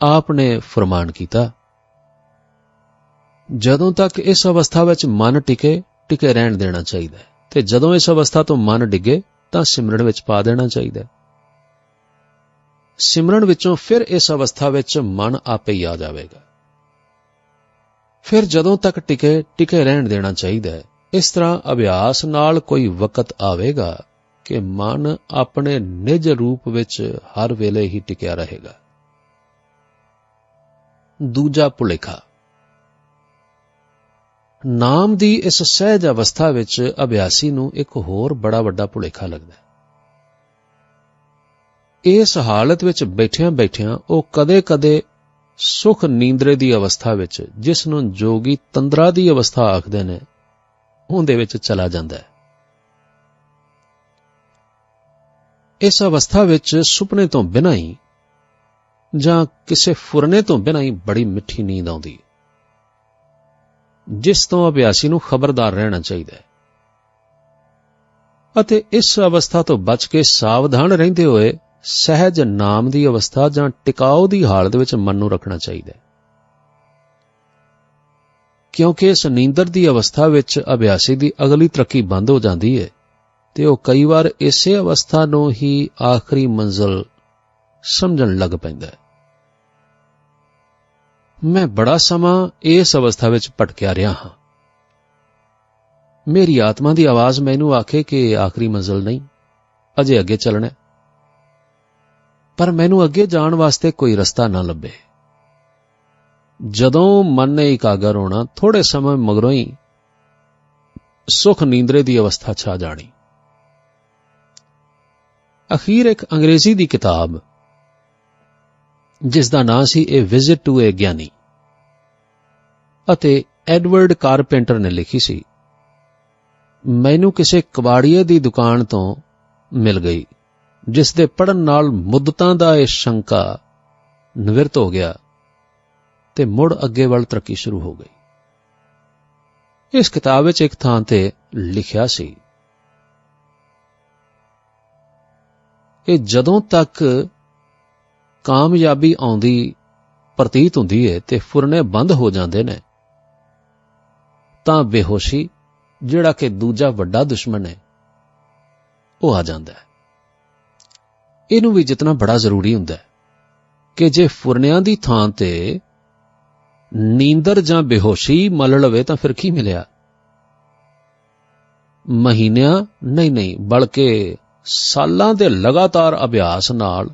ਆਪ ਨੇ ਫਰਮਾਨ ਕੀਤਾ, ਜਦੋਂ ਤੱਕ ਇਸ ਅਵਸਥਾ ਵਿੱਚ ਮਨ ਟਿਕੇ ਰਹਿਣ ਦੇਣਾ ਚਾਹੀਦਾ ਹੈ, ਤੇ ਜਦੋਂ ਇਸ ਅਵਸਥਾ ਤੋਂ ਮਨ ਡਿੱਗੇ ਤਾਂ ਸਿਮਰਨ ਵਿੱਚ ਪਾ ਦੇਣਾ ਚਾਹੀਦਾ ਹੈ। ਸਿਮਰਨ ਵਿੱਚੋਂ ਫਿਰ ਇਸ ਅਵਸਥਾ ਵਿੱਚ ਮਨ ਆਪੇ ਹੀ ਆ ਜਾਵੇਗਾ। ਫਿਰ ਜਦੋਂ ਤੱਕ ਟਿਕੇ ਰਹਿਣ ਦੇਣਾ ਚਾਹੀਦਾ ਹੈ। ਇਸ ਤਰ੍ਹਾਂ ਅਭਿਆਸ ਨਾਲ ਕੋਈ ਵਕਤ ਆਵੇਗਾ ਕਿ ਮਨ ਆਪਣੇ ਨਿਜ ਰੂਪ ਵਿੱਚ ਹਰ ਵੇਲੇ ਹੀ ਟਿਕਿਆ ਰਹੇਗਾ। ਦੂਜਾ ਭੁਲੇਖਾ, ਨਾਮ ਦੀ ਇਸ ਸਹਿਜ ਅਵਸਥਾ ਵਿੱਚ ਅਭਿਆਸੀ ਨੂੰ ਇੱਕ ਹੋਰ ਬੜਾ ਵੱਡਾ ਭੁਲੇਖਾ ਲੱਗਦਾ ਹੈ। ਇਸ ਹਾਲਤ ਵਿੱਚ ਬੈਠਿਆਂ ਉਹ ਕਦੇ-ਕਦੇ ਸੁਖ ਨੀਂਦਰੇ ਦੀ ਅਵਸਥਾ ਵਿੱਚ, ਜਿਸ ਨੂੰ ਜੋਗੀ ਤੰਦਰਾ ਦੀ ਅਵਸਥਾ ਆਖਦੇ ਨੇ, ਉਹਦੇ ਵਿੱਚ ਚਲਾ ਜਾਂਦਾ ਹੈ। ਇਸ ਅਵਸਥਾ ਵਿੱਚ ਸੁਪਨੇ ਤੋਂ ਬਿਨਾਂ ਹੀ ਜਾਂ ਕਿਸੇ ਫੁਰਨੇ ਤੋਂ ਬਿਨਾਂ ਹੀ ਬੜੀ ਮਿੱਠੀ ਨੀਂਦ ਆਉਂਦੀ ਹੈ, ਜਿਸ ਤੋਂ ਅਭਿਆਸੀ ਨੂੰ ਖਬਰਦਾਰ ਰਹਿਣਾ ਚਾਹੀਦਾ ਹੈ ਅਤੇ ਇਸ ਅਵਸਥਾ ਤੋਂ ਬਚ ਕੇ ਸਾਵਧਾਨ ਰਹਿੰਦੇ ਹੋਏ ਸਹਿਜ ਨਾਮ ਦੀ ਅਵਸਥਾ ਜਾਂ ਟਿਕਾਓ ਦੀ ਹਾਲਤ ਵਿੱਚ ਮਨ ਨੂੰ ਰੱਖਣਾ ਚਾਹੀਦਾ ਹੈ। ਕਿਉਂਕਿ ਇਸ ਨੀਂਦਰ ਦੀ ਅਵਸਥਾ ਵਿੱਚ ਅਭਿਆਸੀ ਦੀ ਅਗਲੀ ਤਰੱਕੀ ਬੰਦ ਹੋ ਜਾਂਦੀ ਹੈ ਤੇ ਉਹ ਕਈ ਵਾਰ ਇਸੇ ਅਵਸਥਾ ਨੂੰ ਹੀ ਆਖਰੀ ਮੰਜ਼ਿਲ ਸਮਝਣ ਲੱਗ ਪੈਂਦਾ ਹੈ। ਮੈਂ ਬੜਾ ਸਮਾਂ ਇਸ ਅਵਸਥਾ ਵਿੱਚ ਭਟਕਿਆ ਰਿਹਾ ਹਾਂ। ਮੇਰੀ ਆਤਮਾ ਦੀ ਆਵਾਜ਼ ਮੈਨੂੰ ਆਖੇ ਕਿ ਆਖਰੀ ਮੰਜ਼ਿਲ ਨਹੀਂ, ਅਜੇ ਅੱਗੇ ਚੱਲਣਾ, ਪਰ ਮੈਨੂੰ ਅੱਗੇ ਜਾਣ ਵਾਸਤੇ ਕੋਈ ਰਸਤਾ ਨਾ ਲੱਭੇ। ਜਦੋਂ ਮਨ ਨੇ ਇਕਾਗਰ ਹੋਣਾ, ਥੋੜੇ ਸਮੇਂ ਮਗਰੋਂ ਹੀ ਸੁਖ ਨੀਂਦਰੇ ਦੀ ਅਵਸਥਾ ਛਾ ਜਾਣੀ। ਅਖੀਰ ਇੱਕ ਅੰਗਰੇਜ਼ੀ ਦੀ ਕਿਤਾਬ, ਜਿਸ ਦਾ ਨਾਂ ਸੀ ਏ ਵਿਜ਼ਿਟ ਟੂ ਏ ਗਿਆਨੀ, ਅਤੇ ਐਡਵਰਡ ਕਾਰਪੈਂਟਰ ਨੇ ਲਿਖੀ ਸੀ, ਮੈਨੂੰ ਕਿਸੇ ਕਬਾੜੀਏ ਦੀ ਦੁਕਾਨ ਤੋਂ ਮਿਲ ਗਈ, ਜਿਸ ਦੇ ਪੜ੍ਹਨ ਨਾਲ ਮੁੱਦਤਾਂ ਦਾ ਇਹ ਸ਼ੰਕਾ ਨਿਵਰਤ ਹੋ ਗਿਆ ਤੇ ਮੁੜ ਅੱਗੇ ਵੱਲ ਤਰੱਕੀ ਸ਼ੁਰੂ ਹੋ ਗਈ। ਇਸ ਕਿਤਾਬ ਵਿੱਚ ਇੱਕ ਥਾਂ ਤੇ ਲਿਖਿਆ ਸੀ ਕਿ ਜਦੋਂ ਤੱਕ ਕਾਮਯਾਬੀ ਆਉਂਦੀ ਪ੍ਰਤੀਤ ਹੁੰਦੀ ਹੈ ਤੇ ਫੁਰਨੇ ਬੰਦ ਹੋ ਜਾਂਦੇ ਨੇ, ਤਾਂ ਬੇਹੋਸ਼ੀ, ਜਿਹੜਾ ਕਿ ਦੂਜਾ ਵੱਡਾ ਦੁਸ਼ਮਣ ਹੈ, ਉਹ ਆ ਜਾਂਦਾ ਹੈ। ਇਹਨੂੰ ਵੀ ਜਿਤਨਾ ਬੜਾ ਜ਼ਰੂਰੀ ਹੁੰਦਾ ਹੈ ਕਿ ਜੇ ਫੁਰਨਿਆਂ ਦੀ ਥਾਂ ਤੇ ਨੀਂਦਰ ਜਾਂ ਬੇਹੋਸ਼ੀ ਮੱਲ ਲਵੇ ਤਾਂ ਫਿਰ ਕੀ ਮਿਲਿਆ? ਮਹੀਨਿਆਂ ਨਹੀਂ, ਬਲਕਿ ਸਾਲਾਂ ਦੇ ਲਗਾਤਾਰ ਅਭਿਆਸ ਨਾਲ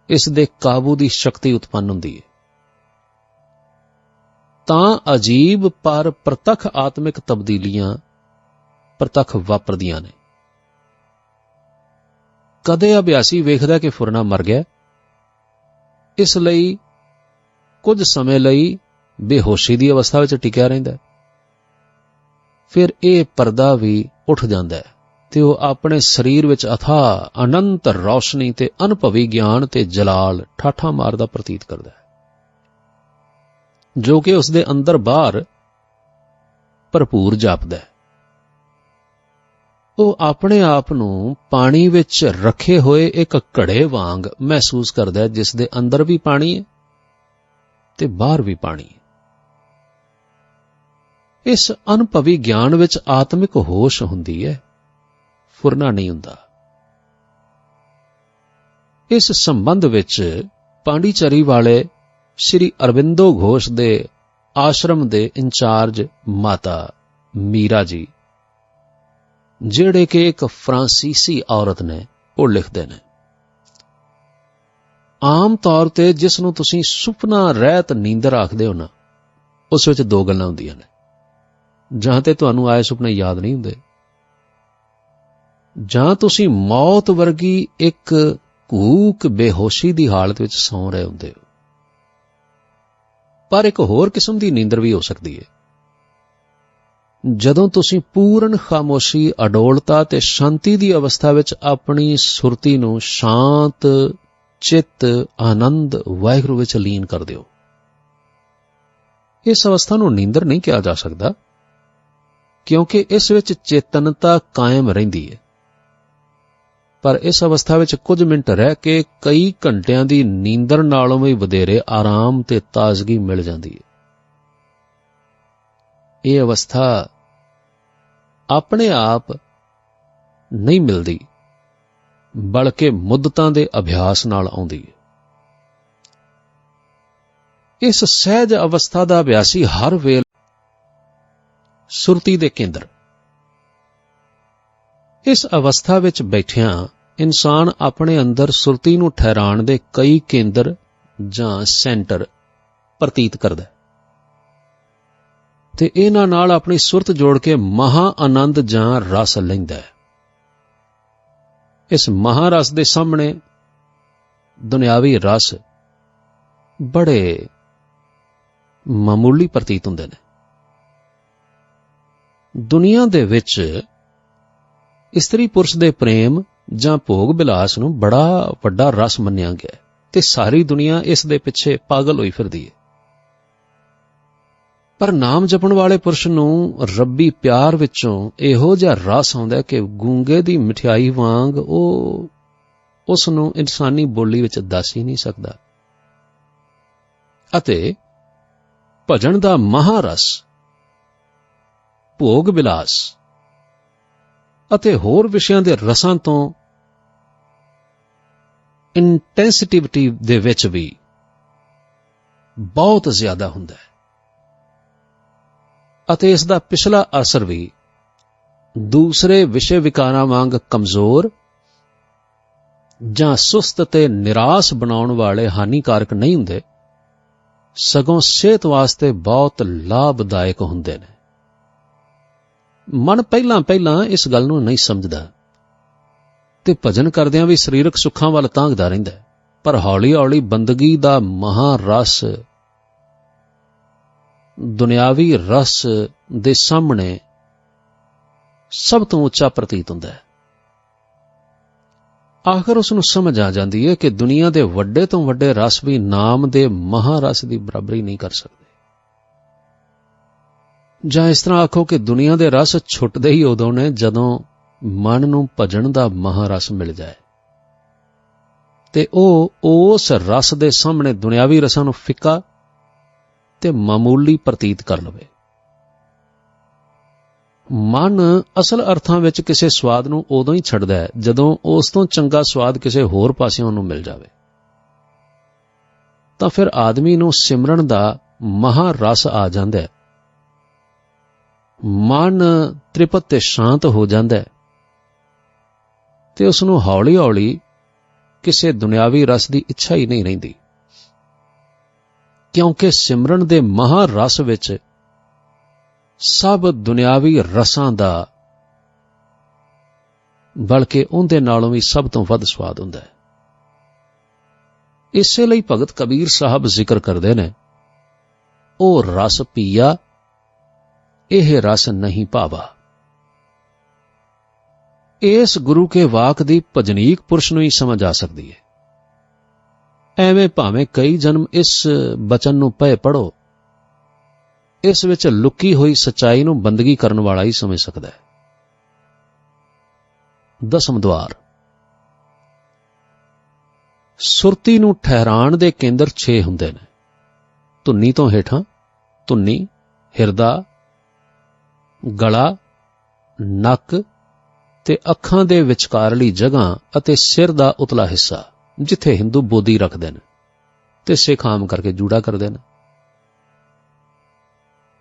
ਇਸ ਦੇ ਕਾਬੂ ਦੀ ਸ਼ਕਤੀ ਉਤਪੰਨ ਹੁੰਦੀ ਹੈ। ਤਾਂ ਅਜੀਬ ਪਰ ਪ੍ਰਤੱਖ ਆਤਮਿਕ ਤਬਦੀਲੀਆਂ ਪ੍ਰਤੱਖ ਵਾਪਰਦੀਆਂ ਨੇ। ਕਦੇ ਅਭਿਆਸੀ ਵੇਖਦਾ ਕਿ ਫੁਰਨਾ ਮਰ ਗਿਆ, ਇਸ ਲਈ ਕੁਝ ਸਮੇਂ ਲਈ ਬੇਹੋਸ਼ੀ ਦੀ ਅਵਸਥਾ ਵਿੱਚ ਟਿਕਿਆ ਰਹਿੰਦਾ। ਫਿਰ ਇਹ ਪਰਦਾ ਵੀ ਉੱਠ ਜਾਂਦਾ ਹੈ ਤੇ ਉਹ ਆਪਣੇ ਸਰੀਰ ਵਿੱਚ ਅਥਾਹ ਅਨੰਤ ਰੌਸ਼ਨੀ ਤੇ ਅਨੁਭਵੀ ਗਿਆਨ ਤੇ ਜਲਾਲ ਠਾਠਾਂ ਮਾਰਦਾ ਪ੍ਰਤੀਤ ਕਰਦਾ ਹੈ, ਜੋ ਕਿ ਉਸ ਦੇ ਅੰਦਰ ਬਾਹਰ ਭਰਪੂਰ ਜਾਪਦਾ ਹੈ। ਉਹ ਆਪਣੇ ਆਪ ਨੂੰ ਪਾਣੀ ਵਿੱਚ ਰੱਖੇ ਹੋਏ ਇੱਕ ਘੜੇ ਵਾਂਗ ਮਹਿਸੂਸ ਕਰਦਾ ਹੈ, ਜਿਸ ਦੇ ਅੰਦਰ ਵੀ ਪਾਣੀ ਹੈ ਤੇ ਬਾਹਰ ਵੀ ਪਾਣੀ ਹੈ। ਇਸ ਅਨੁਭਵੀ ਗਿਆਨ ਵਿੱਚ ਆਤਮਿਕ ਹੋਸ਼ ਹੁੰਦੀ ਹੈ, ਫੁਰਨਾ ਨਹੀਂ ਹੁੰਦਾ। ਇਸ ਸੰਬੰਧ ਵਿੱਚ ਪਾਂਡੀਚਰੀ ਵਾਲੇ ਸ਼੍ਰੀ ਅਰਬਿੰਦੋ ਘੋਸ਼ ਦੇ ਆਸ਼ਰਮ ਦੇ ਇੰਚਾਰਜ ਮਾਤਾ ਮੀਰਾ ਜੀ, ਜਿਹੜੇ ਕਿ ਇੱਕ ਫਰਾਂਸੀਸੀ ਔਰਤ ਨੇ, ਉਹ ਲਿਖਦੇ ਨੇ, ਆਮ ਤੌਰ ਤੇ ਜਿਸ ਨੂੰ ਤੁਸੀਂ ਸੁਪਨਾ ਰਹਿਤ ਨੀਂਦਰ ਆਖਦੇ ਹੋ ਨਾ, ਉਸ ਵਿੱਚ ਦੋ ਗੱਲਾਂ ਹੁੰਦੀਆਂ ਨੇ। ਜਾਂ ਤੇ ਤੁਹਾਨੂੰ ਆਏ ਸੁਪਨੇ ਯਾਦ ਨਹੀਂ ਹੁੰਦੇ, ਜਾਂ ਤੁਸੀਂ ਮੌਤ ਵਰਗੀ ਇੱਕ ਕੂਕ ਬੇਹੋਸ਼ੀ ਦੀ ਹਾਲਤ ਵਿੱਚ ਸੌਂ ਰਹੇ ਹੁੰਦੇ ਹੋ। ਪਰ ਇੱਕ ਹੋਰ ਕਿਸਮ ਦੀ ਨੀਂਦਰ ਵੀ ਹੋ ਸਕਦੀ ਹੈ, ਜਦੋਂ ਤੁਸੀਂ ਪੂਰਨ ਖਾਮੋਸ਼ੀ, ਅਡੋਲਤਾ ਤੇ ਸ਼ਾਂਤੀ ਦੀ ਅਵਸਥਾ ਵਿੱਚ ਆਪਣੀ ਸੁਰਤੀ ਨੂੰ ਸ਼ਾਂਤ ਚਿੱਤ ਆਨੰਦ ਵਾਹਿਗੁਰੂ ਵਿੱਚ ਲੀਨ ਕਰਦੇ ਹੋ। ਇਸ ਅਵਸਥਾ ਨੂੰ ਨੀਂਦਰ ਨਹੀਂ ਕਿਹਾ ਜਾ ਸਕਦਾ, ਕਿਉਂਕਿ ਇਸ ਵਿੱਚ ਚੇਤਨਤਾ ਕਾਇਮ ਰਹਿੰਦੀ ਹੈ। ਪਰ ਇਸ ਅਵਸਥਾ ਵਿੱਚ ਕੁਝ ਮਿੰਟ ਰਹਿ ਕੇ ਕਈ ਘੰਟਿਆਂ ਦੀ ਨੀਂਦਰ ਨਾਲੋਂ ਵੀ ਵਧੇਰੇ ਆਰਾਮ ਤੇ ਤਾਜ਼ਗੀ ਮਿਲ ਜਾਂਦੀ ਹੈ। ਇਹ ਅਵਸਥਾ ਆਪਣੇ ਆਪ ਨਹੀਂ ਮਿਲਦੀ, ਬਲਕਿ ਮੁੱਦਤਾਂ ਦੇ ਅਭਿਆਸ ਨਾਲ ਆਉਂਦੀ ਹੈ। ਇਸ ਸਹਿਜ ਅਵਸਥਾ ਦਾ ਅਭਿਆਸੀ ਹਰ ਵੇਲੇ ਸੁਰਤੀ ਦੇ ਕੇਂਦਰ, ਇਸ ਅਵਸਥਾ ਵਿੱਚ ਬੈਠਿਆਂ ਇਨਸਾਨ ਆਪਣੇ ਅੰਦਰ ਸੁਰਤੀ ਨੂੰ ਠਹਿਰਾਣ ਦੇ ਕਈ ਕੇਂਦਰ ਜਾਂ ਸੈਂਟਰ ਪ੍ਰਤੀਤ ਕਰਦਾ ਹੈ ਤੇ ਇਹਨਾਂ ਨਾਲ ਆਪਣੀ ਸੁਰਤ ਜੋੜ ਕੇ ਮਹਾ ਆਨੰਦ ਜਾਂ ਰਸ ਲੈਂਦਾ ਹੈ। ਇਸ ਮਹਾਰਸ ਦੇ ਸਾਹਮਣੇ ਦੁਨਿਆਵੀ ਰਸ ਬੜੇ ਮਾਮੂਲੀ ਪ੍ਰਤੀਤ ਹੁੰਦੇ ਨੇ। ਦੁਨੀਆ ਦੇ ਵਿੱਚ ਇਸਤਰੀ ਪੁਰਸ਼ ਦੇ ਪ੍ਰੇਮ ਜਾਂ ਭੋਗ ਬਿਲਾਸ ਨੂੰ ਬੜਾ ਵੱਡਾ ਰਸ ਮੰਨਿਆ ਗਿਆ ਤੇ ਸਾਰੀ ਦੁਨੀਆ ਇਸ ਦੇ ਪਿੱਛੇ ਪਾਗਲ ਹੋਈ ਫਿਰਦੀ ਹੈ। ਪਰ ਨਾਮ ਜਪਣ ਵਾਲੇ ਪੁਰਸ਼ ਨੂੰ ਰੱਬੀ ਪਿਆਰ ਵਿੱਚੋਂ ਇਹੋ ਜਿਹਾ ਰਸ ਆਉਂਦਾ ਕਿ ਗੂੰਗੇ ਦੀ ਮਠਿਆਈ ਵਾਂਗ ਉਹ ਉਸ ਨੂੰ ਇਨਸਾਨੀ ਬੋਲੀ ਵਿੱਚ ਦੱਸ ਹੀ ਨਹੀਂ ਸਕਦਾ। ਅਤੇ ਭਜਨ ਦਾ ਮਹਾਰਸ, ਭੋਗ ਬਿਲਾਸ ਅਤੇ ਹੋਰ ਵਿਸ਼ਿਆਂ ਦੇ ਰਸਾਂ ਤੋਂ ਇੰਟੈਂਸਿਟੀਵਿਟੀ ਦੇ ਵਿੱਚ ਵੀ ਬਹੁਤ ਜ਼ਿਆਦਾ ਹੁੰਦਾ ਹੈ ਅਤੇ ਇਸ ਦਾ ਪਿਛਲਾ ਅਸਰ ਵੀ ਦੂਸਰੇ ਵਿਸ਼ੇ ਵਿਕਾਰਾਂ ਵਾਂਗ ਕਮਜ਼ੋਰ ਜਾਂ ਸੁਸਤ ਤੇ ਨਿਰਾਸ਼ ਬਣਾਉਣ ਵਾਲੇ ਹਾਨੀਕਾਰਕ ਨਹੀਂ ਹੁੰਦੇ, ਸਗੋਂ ਸਿਹਤ ਵਾਸਤੇ ਬਹੁਤ ਲਾਭਦਾਇਕ ਹੁੰਦੇ ਨੇ। ਮਨ ਪਹਿਲਾਂ ਇਸ ਗੱਲ ਨੂੰ ਨਹੀਂ ਸਮਝਦਾ ਤੇ ਭਜਨ ਕਰਦਿਆਂ ਵੀ ਸਰੀਰਕ ਸੁੱਖਾਂ ਵੱਲ ਤਾਂਘਦਾ ਰਹਿੰਦਾ ਹੈ, ਪਰ ਹੌਲੀ-ਹੌਲੀ ਬੰਦਗੀ ਦਾ ਮਹਾਰਸ ਦੁਨਿਆਵੀ ਰਸ ਦੇ ਸਾਹਮਣੇ ਸਭ ਤੋਂ ਉੱਚਾ ਪ੍ਰਤੀਤ ਹੁੰਦਾ ਹੈ। ਆਖਰ ਉਸ ਨੂੰ ਸਮਝ ਆ ਜਾਂਦੀ ਹੈ ਕਿ ਦੁਨੀਆ ਦੇ ਵੱਡੇ ਤੋਂ ਵੱਡੇ ਰਸ ਵੀ ਨਾਮ ਦੇ ਮਹਾਰਸ ਦੀ ਬਰਾਬਰੀ ਨਹੀਂ ਕਰ ਸਕਦੇ। ਜਾਂ ਇਸ ਤਰ੍ਹਾਂ ਆਖੋ ਕਿ ਦੁਨੀਆ ਦੇ ਰਸ ਛੁੱਟਦੇ ਹੀ ਉਦੋਂ ਨੇ ਜਦੋਂ ਮਨ ਨੂੰ ਭਜਨ ਦਾ ਮਹਾਰਸ ਮਿਲ ਜਾਏ ਤੇ ਉਹ ਉਸ ਰਸ ਦੇ ਸਾਹਮਣੇ ਦੁਨਿਆਵੀ ਰਸਾਂ ਨੂੰ ਫਿੱਕਾ ਤੇ ਮਾਮੂਲੀ ਪ੍ਰਤੀਤ ਕਰ ਲਵੇ। ਮਨ ਅਸਲ ਅਰਥਾਂ ਵਿੱਚ ਕਿਸੇ ਸਵਾਦ ਨੂੰ ਉਦੋਂ ਹੀ ਛੱਡਦਾ ਹੈ ਜਦੋਂ ਉਸ ਤੋਂ ਚੰਗਾ ਸਵਾਦ ਕਿਸੇ ਹੋਰ ਪਾਸਿਓਂ ਨੂੰ ਮਿਲ ਜਾਵੇ। ਤਾਂ ਫਿਰ ਆਦਮੀ ਨੂੰ ਸਿਮਰਨ ਦਾ ਮਹਾਰਸ ਆ ਜਾਂਦਾ ਹੈ, ਮਨ ਤ੍ਰਿਪਤ ਤੇ ਸ਼ਾਂਤ ਹੋ ਜਾਂਦਾ ਹੈ ਤੇ ਉਸ ਨੂੰ ਹੌਲੀ-ਹੌਲੀ ਕਿਸੇ ਦੁਨਿਆਵੀ ਰਸ ਦੀ ਇੱਛਾ ਹੀ ਨਹੀਂ ਰਹਿੰਦੀ, ਕਿਉਂਕਿ ਸਿਮਰਨ ਦੇ ਮਹਾਂ ਰਸ ਵਿੱਚ ਸਭ ਦੁਨਿਆਵੀ ਰਸਾਂ ਦਾ ਬਲਕਿ ਉਹਦੇ ਨਾਲੋਂ ਵੀ ਸਭ ਤੋਂ ਵੱਧ ਸਵਾਦ ਹੁੰਦਾ ਹੈ। ਇਸੇ ਲਈ ਭਗਤ ਕਬੀਰ ਸਾਹਿਬ ਜ਼ਿਕਰ ਕਰਦੇ ਨੇ, ਉਹ ਰਸ ਪੀਆ ਇਹ ਰਸ ਨਹੀਂ ਭਾਵਾ। ਇਸ ਗੁਰੂ ਕੇ ਵਾਕ ਦੀ ਭਜਨੀਕ ਪੁਰਸ਼ ਨੂੰ ਹੀ ਸਮਝ ਆ ਸਕਦੀ ਹੈ। ਐਵੇਂ ਭਾਵੇਂ ਕਈ ਜਨਮ ਇਸ ਬਚਨ ਨੂੰ ਪਏ ਪੜੋ, ਇਸ ਵਿੱਚ ਲੁਕੀ ਹੋਈ ਸੱਚਾਈ ਨੂੰ ਬੰਦਗੀ ਕਰਨ ਵਾਲਾ ਹੀ ਸਮਝ ਸਕਦਾ ਹੈ। ਦਸਮ ਦੁਆਰ। ਸੁਰਤੀ ਨੂੰ ਠਹਿਰਾਣ ਦੇ ਕੇਂਦਰ 6 ਹੁੰਦੇ ਨੇ। ਧੁੰਨੀ ਤੋਂ ਹੇਠਾਂ ਧੁੰਨੀ, ਹਿਰਦਾ, ਗਲਾ, ਨੱਕ ਤੇ ਅੱਖਾਂ ਦੇ ਵਿਚਕਾਰਲੀ ਜਗ੍ਹਾ ਅਤੇ ਸਿਰ ਦਾ ਉਤਲਾ ਹਿੱਸਾ, ਜਿੱਥੇ ਹਿੰਦੂ ਬੋਦੀ ਰੱਖਦੇ ਨੇ ਤੇ ਸਿੱਖ ਆਮ ਕਰਕੇ ਜੂੜਾ ਕਰਦੇ ਨੇ।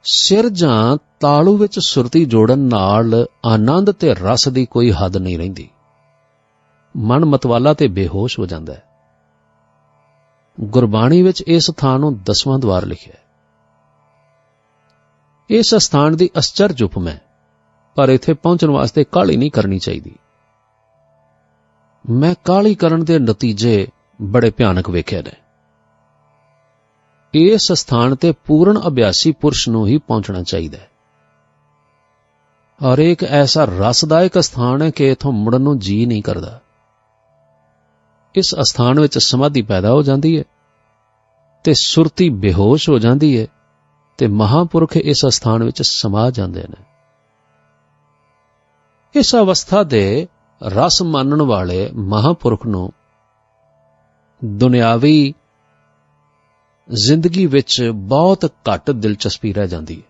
ਸਿਰ ਜਾਂ ਤਾਲੂ ਵਿੱਚ ਸੁਰਤੀ ਜੋੜਨ ਨਾਲ ਆਨੰਦ ਤੇ ਰਸ ਦੀ ਕੋਈ ਹੱਦ ਨਹੀਂ ਰਹਿੰਦੀ। ਮਨ ਮਤਵਾਲਾ ਤੇ ਬੇਹੋਸ਼ ਹੋ ਜਾਂਦਾ ਹੈ। ਗੁਰਬਾਣੀ ਵਿੱਚ ਇਸ ਥਾਂ ਨੂੰ 10ਵਾਂ ਦੁਆਰ ਲਿਖਿਆ ਹੈ। ਇਸ ਸਥਾਨ ਦੀ ਅਸਚਰਜ ਉਪਮ ਹੈ, ਪਰ ਇੱਥੇ ਪਹੁੰਚਣ ਵਾਸਤੇ ਕਾਹਲੀ ਨਹੀਂ ਕਰਨੀ ਚਾਹੀਦੀ। ਮੈਂ ਕਾਹਲੀ ਕਰਨ ਦੇ ਨਤੀਜੇ ਬੜੇ ਭਿਆਨਕ ਵੇਖੇ ਨੇ। ਇਸ ਸਥਾਨ ਤੇ ਪੂਰਨ ਅਭਿਆਸੀ ਪੁਰਸ਼ ਨੂੰ ਹੀ ਪਹੁੰਚਣਾ ਚਾਹੀਦਾ ਹੈ। ਔਰ ਇੱਕ ਐਸਾ ਰਸਦਾਇਕ ਸਥਾਨ ਹੈ ਕਿ ਇਥੋਂ ਮੁੜਨ ਨੂੰ ਜੀ ਨਹੀਂ ਕਰਦਾ। ਇਸ ਅਸਥਾਨ ਵਿੱਚ ਸਮਾਧੀ ਪੈਦਾ ਹੋ ਜਾਂਦੀ ਹੈ ਤੇ ਸੁਰਤੀ ਬੇਹੋਸ਼ ਹੋ ਜਾਂਦੀ ਹੈ ਤੇ ਮਹਾਂਪੁਰਖ ਇਸ ਅਸਥਾਨ ਵਿੱਚ ਸਮਾ ਜਾਂਦੇ ਨੇ। ਇਸ ਅਵਸਥਾ ਦੇ ਰਸ ਮਾਨਣ ਵਾਲੇ ਮਹਾਂਪੁਰਖ ਨੂੰ ਦੁਨਿਆਵੀ ਜ਼ਿੰਦਗੀ ਵਿੱਚ ਬਹੁਤ ਘੱਟ ਦਿਲਚਸਪੀ ਰਹਿ ਜਾਂਦੀ ਹੈ।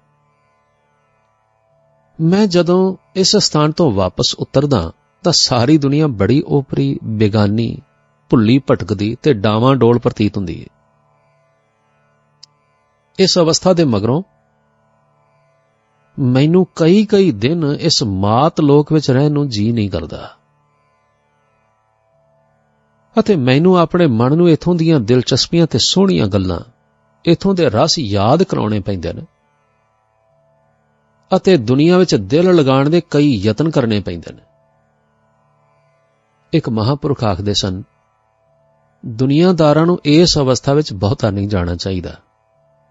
ਮੈਂ ਜਦੋਂ ਇਸ ਸਥਾਨ ਤੋਂ ਵਾਪਸ ਉਤਰਦਾ ਤਾਂ ਸਾਰੀ ਦੁਨੀਆ ਬੜੀ ਓਪਰੀ, ਬੇਗਾਨੀ, ਭੁੱਲੀ ਭਟਕਦੀ ਤੇ ਡਾਵਾਂ ਡੋਲ ਪ੍ਰਤੀਤ ਹੁੰਦੀ ਹੈ। ਇਸ ਅਵਸਥਾ ਦੇ ਮਗਰੋਂ ਮੈਨੂੰ ਕਈ ਦਿਨ ਇਸ ਮਾਤ ਲੋਕ ਵਿੱਚ ਰਹਿਣ ਨੂੰ ਜੀ ਨਹੀਂ ਕਰਦਾ ਅਤੇ ਮੈਨੂੰ ਆਪਣੇ ਮਨ ਨੂੰ ਇਥੋਂ ਦੀਆਂ ਦਿਲਚਸਪੀਆਂ ਤੇ ਸੋਹਣੀਆਂ ਗੱਲਾਂ, ਇਥੋਂ ਦੇ ਰਸ ਯਾਦ ਕਰਾਉਣੇ ਪੈਂਦੇ ਨੇ ਅਤੇ ਦੁਨੀਆ ਵਿੱਚ ਦਿਲ ਲਗਾਉਣ ਦੇ ਕਈ ਯਤਨ ਕਰਨੇ ਪੈਂਦੇ ਨੇ। ਇੱਕ ਮਹਾਂਪੁਰਖ ਆਖਦੇ ਸਨ, ਦੁਨੀਆਦਾਰਾਂ ਨੂੰ ਇਸ ਅਵਸਥਾ ਵਿੱਚ ਬਹੁਤਾ ਨਹੀਂ ਜਾਣਾ ਚਾਹੀਦਾ,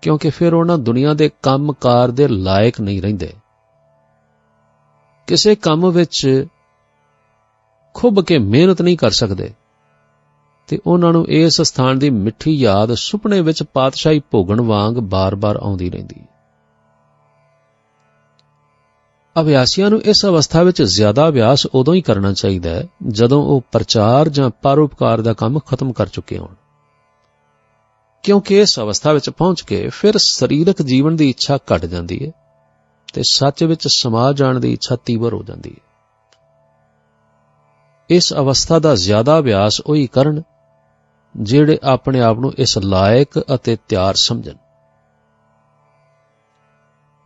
ਕਿਉਂਕਿ ਫਿਰ ਉਹਨਾਂ ਦੁਨੀਆ ਦੇ ਕੰਮਕਾਰ ਦੇ ਲਾਇਕ ਨਹੀਂ ਰਹਿੰਦੇ। ਕਿਸੇ ਕੰਮ ਵਿੱਚ ਖੁੱਭ ਕੇ ਮਿਹਨਤ ਨਹੀਂ ਕਰ ਸਕਦੇ ਤੇ ਉਹਨਾਂ ਨੂੰ ਇਸ ਸਥਾਨ ਦੀ ਮਿੱਠੀ ਯਾਦ ਸੁਪਨੇ ਵਿੱਚ ਪਾਤਸ਼ਾਹੀ ਭੋਗਣ ਵਾਂਗ ਬਾਰ-ਬਾਰ ਆਉਂਦੀ ਰਹਿੰਦੀ। ਅਭਿਆਸੀਆਂ ਨੂੰ ਇਸ ਅਵਸਥਾ ਵਿੱਚ ਜ਼ਿਆਦਾ ਅਭਿਆਸ ਉਦੋਂ ਹੀ ਕਰਨਾ ਚਾਹੀਦਾ ਹੈ ਜਦੋਂ ਉਹ ਪ੍ਰਚਾਰ ਜਾਂ ਪਰਉਪਕਾਰ ਦਾ ਕੰਮ ਖਤਮ ਕਰ ਚੁੱਕੇ ਹੋਣ, ਕਿਉਂਕਿ ਇਸ ਅਵਸਥਾ ਵਿੱਚ ਪਹੁੰਚ ਕੇ ਫਿਰ ਸਰੀਰਕ ਜੀਵਨ ਦੀ ਇੱਛਾ ਘਟ ਜਾਂਦੀ ਹੈ ਤੇ ਸੱਚ ਵਿੱਚ ਸਮਾ ਜਾਣ ਦੀ ਇੱਛਾ ਤੀਬਰ ਹੋ ਜਾਂਦੀ ਹੈ। ਇਸ ਅਵਸਥਾ ਦਾ ਜ਼ਿਆਦਾ ਅਭਿਆਸ ਉਹੀ ਕਰਨ ਜਿਹੜੇ ਆਪਣੇ ਆਪ ਨੂੰ ਇਸ ਲਾਇਕ ਅਤੇ ਤਿਆਰ ਸਮਝਣ।